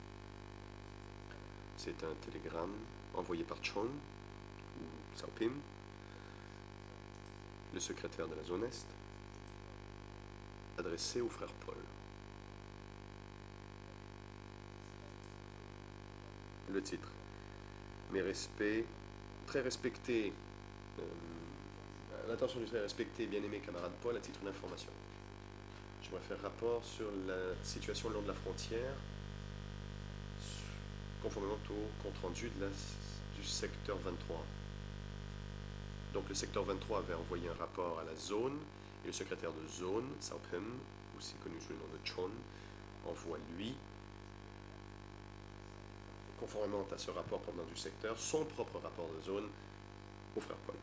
C'est un télégramme envoyé par Chon, ou Sao Pim, le secrétaire de la zone Est, adressé au frère Paul. Le titre: mes respects, très respecté, l'attention du très respecté bien-aimé camarade Paul, à titre d'information. J'aimerais faire rapport sur la situation le long de la frontière, conformément au compte-rendu du secteur 23. Donc le secteur 23 avait envoyé un rapport à la zone, et le secrétaire de zone, Sao Pim, aussi connu sous le nom de Chon, envoie lui, conformément à ce rapport provenant du secteur, son propre rapport de zone au frère Paul.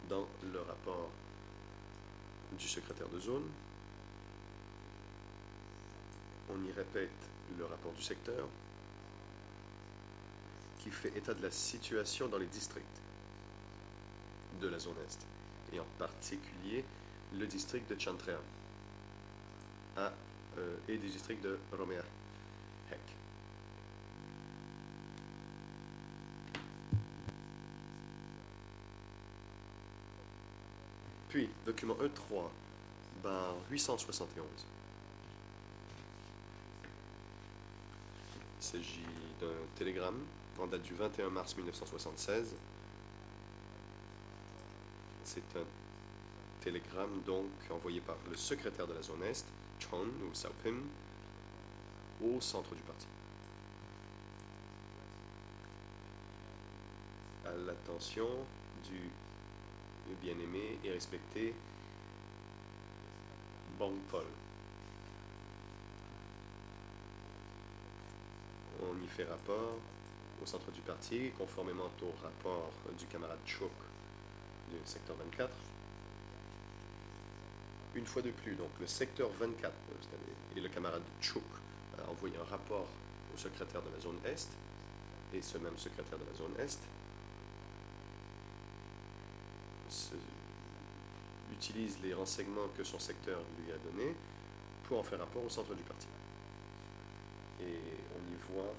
Dans le rapport du secrétaire de zone, on y répète le rapport du secteur, qui fait état de la situation dans les districts de la zone Est, et en particulier le district de Chantrea et du district de Romea Hek. Puis, document E3, barre 871. Il s'agit d'un télégramme en date du 21 mars 1976. C'est un télégramme donc envoyé par le secrétaire de la zone Est, Chon ou Saupim, au centre du parti. À l'attention du bien-aimé et respecté Bong Paul. On y fait rapport au centre du parti, conformément au rapport du camarade Chouk du secteur 24. Une fois de plus, donc le secteur 24 et le camarade Chouk a envoyé un rapport au secrétaire de la zone Est, et ce même secrétaire de la zone Est utilise les renseignements que son secteur lui a donnés pour en faire rapport au centre du parti. Et on y voit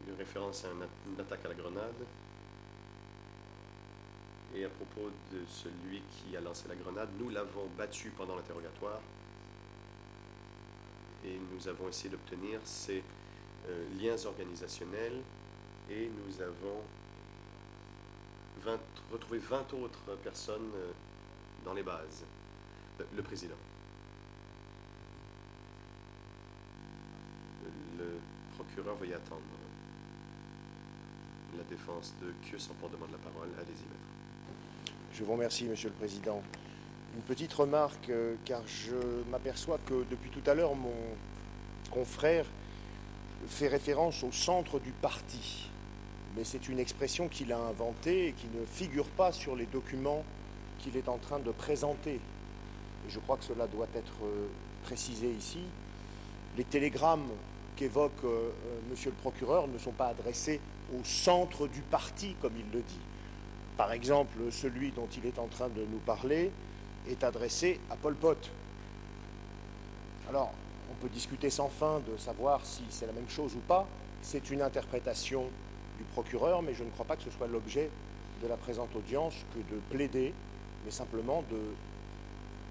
une référence à une attaque à la grenade. Et à propos de celui qui a lancé la grenade, nous l'avons battu pendant l'interrogatoire et nous avons essayé d'obtenir ses liens organisationnels, et nous avons retrouvé 20 autres personnes dans les bases. Le président. Le procureur va y attendre. La défense de Kius en demande la parole. Allez-y, maître. Je vous remercie, Monsieur le Président. Une petite remarque, car je m'aperçois que depuis tout à l'heure, mon confrère fait référence au centre du parti. Mais c'est une expression qu'il a inventée et qui ne figure pas sur les documents qu'il est en train de présenter. Et je crois que cela doit être précisé ici. Les télégrammes qu'évoque Monsieur le procureur ne sont pas adressés au centre du parti, comme il le dit. Par exemple, celui dont il est en train de nous parler est adressé à Pol Pot. Alors, on peut discuter sans fin de savoir si c'est la même chose ou pas. C'est une interprétation du procureur, mais je ne crois pas que ce soit l'objet de la présente audience que de plaider, mais simplement de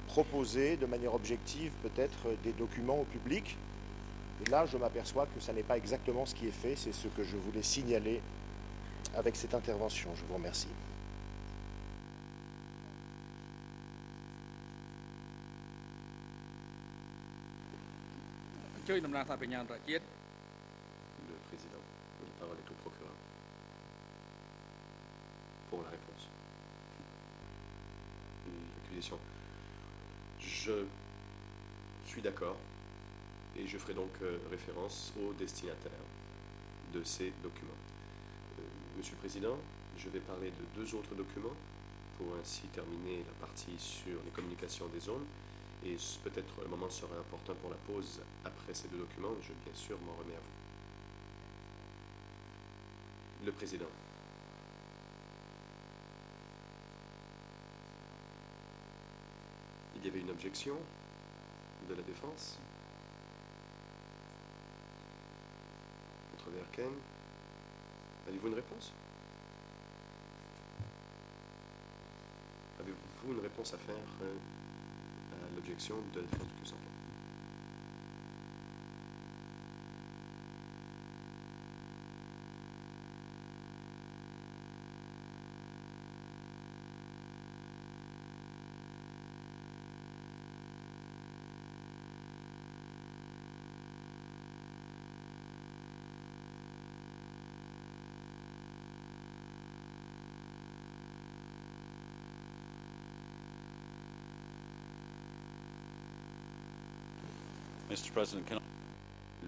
proposer de manière objective peut-être des documents au public. Et là, je m'aperçois que ça n'est pas exactement ce qui est fait. C'est ce que je voulais signaler avec cette intervention. Je vous remercie. Le président, la parole est au procureur pour la réponse. L'accusation. Je suis d'accord et je ferai donc référence au destinataire de ces documents. Monsieur le Président, je vais parler de 2 autres documents pour ainsi terminer la partie sur les communications des zones. Et peut-être le moment sera important pour la pause après ces 2 documents. Je, bien sûr, m'en remets à vous. Le président. Il y avait une objection de la défense contre Verken. Avez-vous une réponse? Avez-vous une réponse à faire à l'objection de la défense du Kius?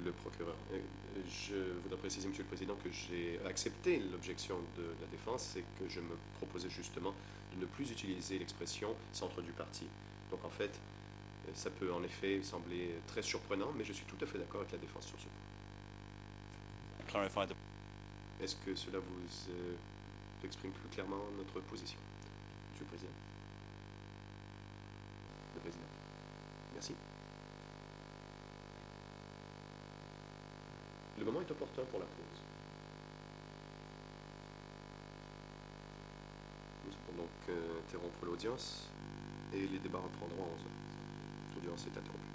Le procureur. Je voudrais préciser, Monsieur le Président, que j'ai accepté l'objection de la défense et que je me proposais justement de ne plus utiliser l'expression centre du parti. Donc en fait, ça peut en effet sembler très surprenant, mais je suis tout à fait d'accord avec la défense sur ce point. Est-ce que cela vous exprime plus clairement notre position, Monsieur le Président? Le Président. Merci. Le moment est opportun pour la pause. Nous allons donc interrompre l'audience et les débats reprendront à 11 heures. L'audience est interrompue.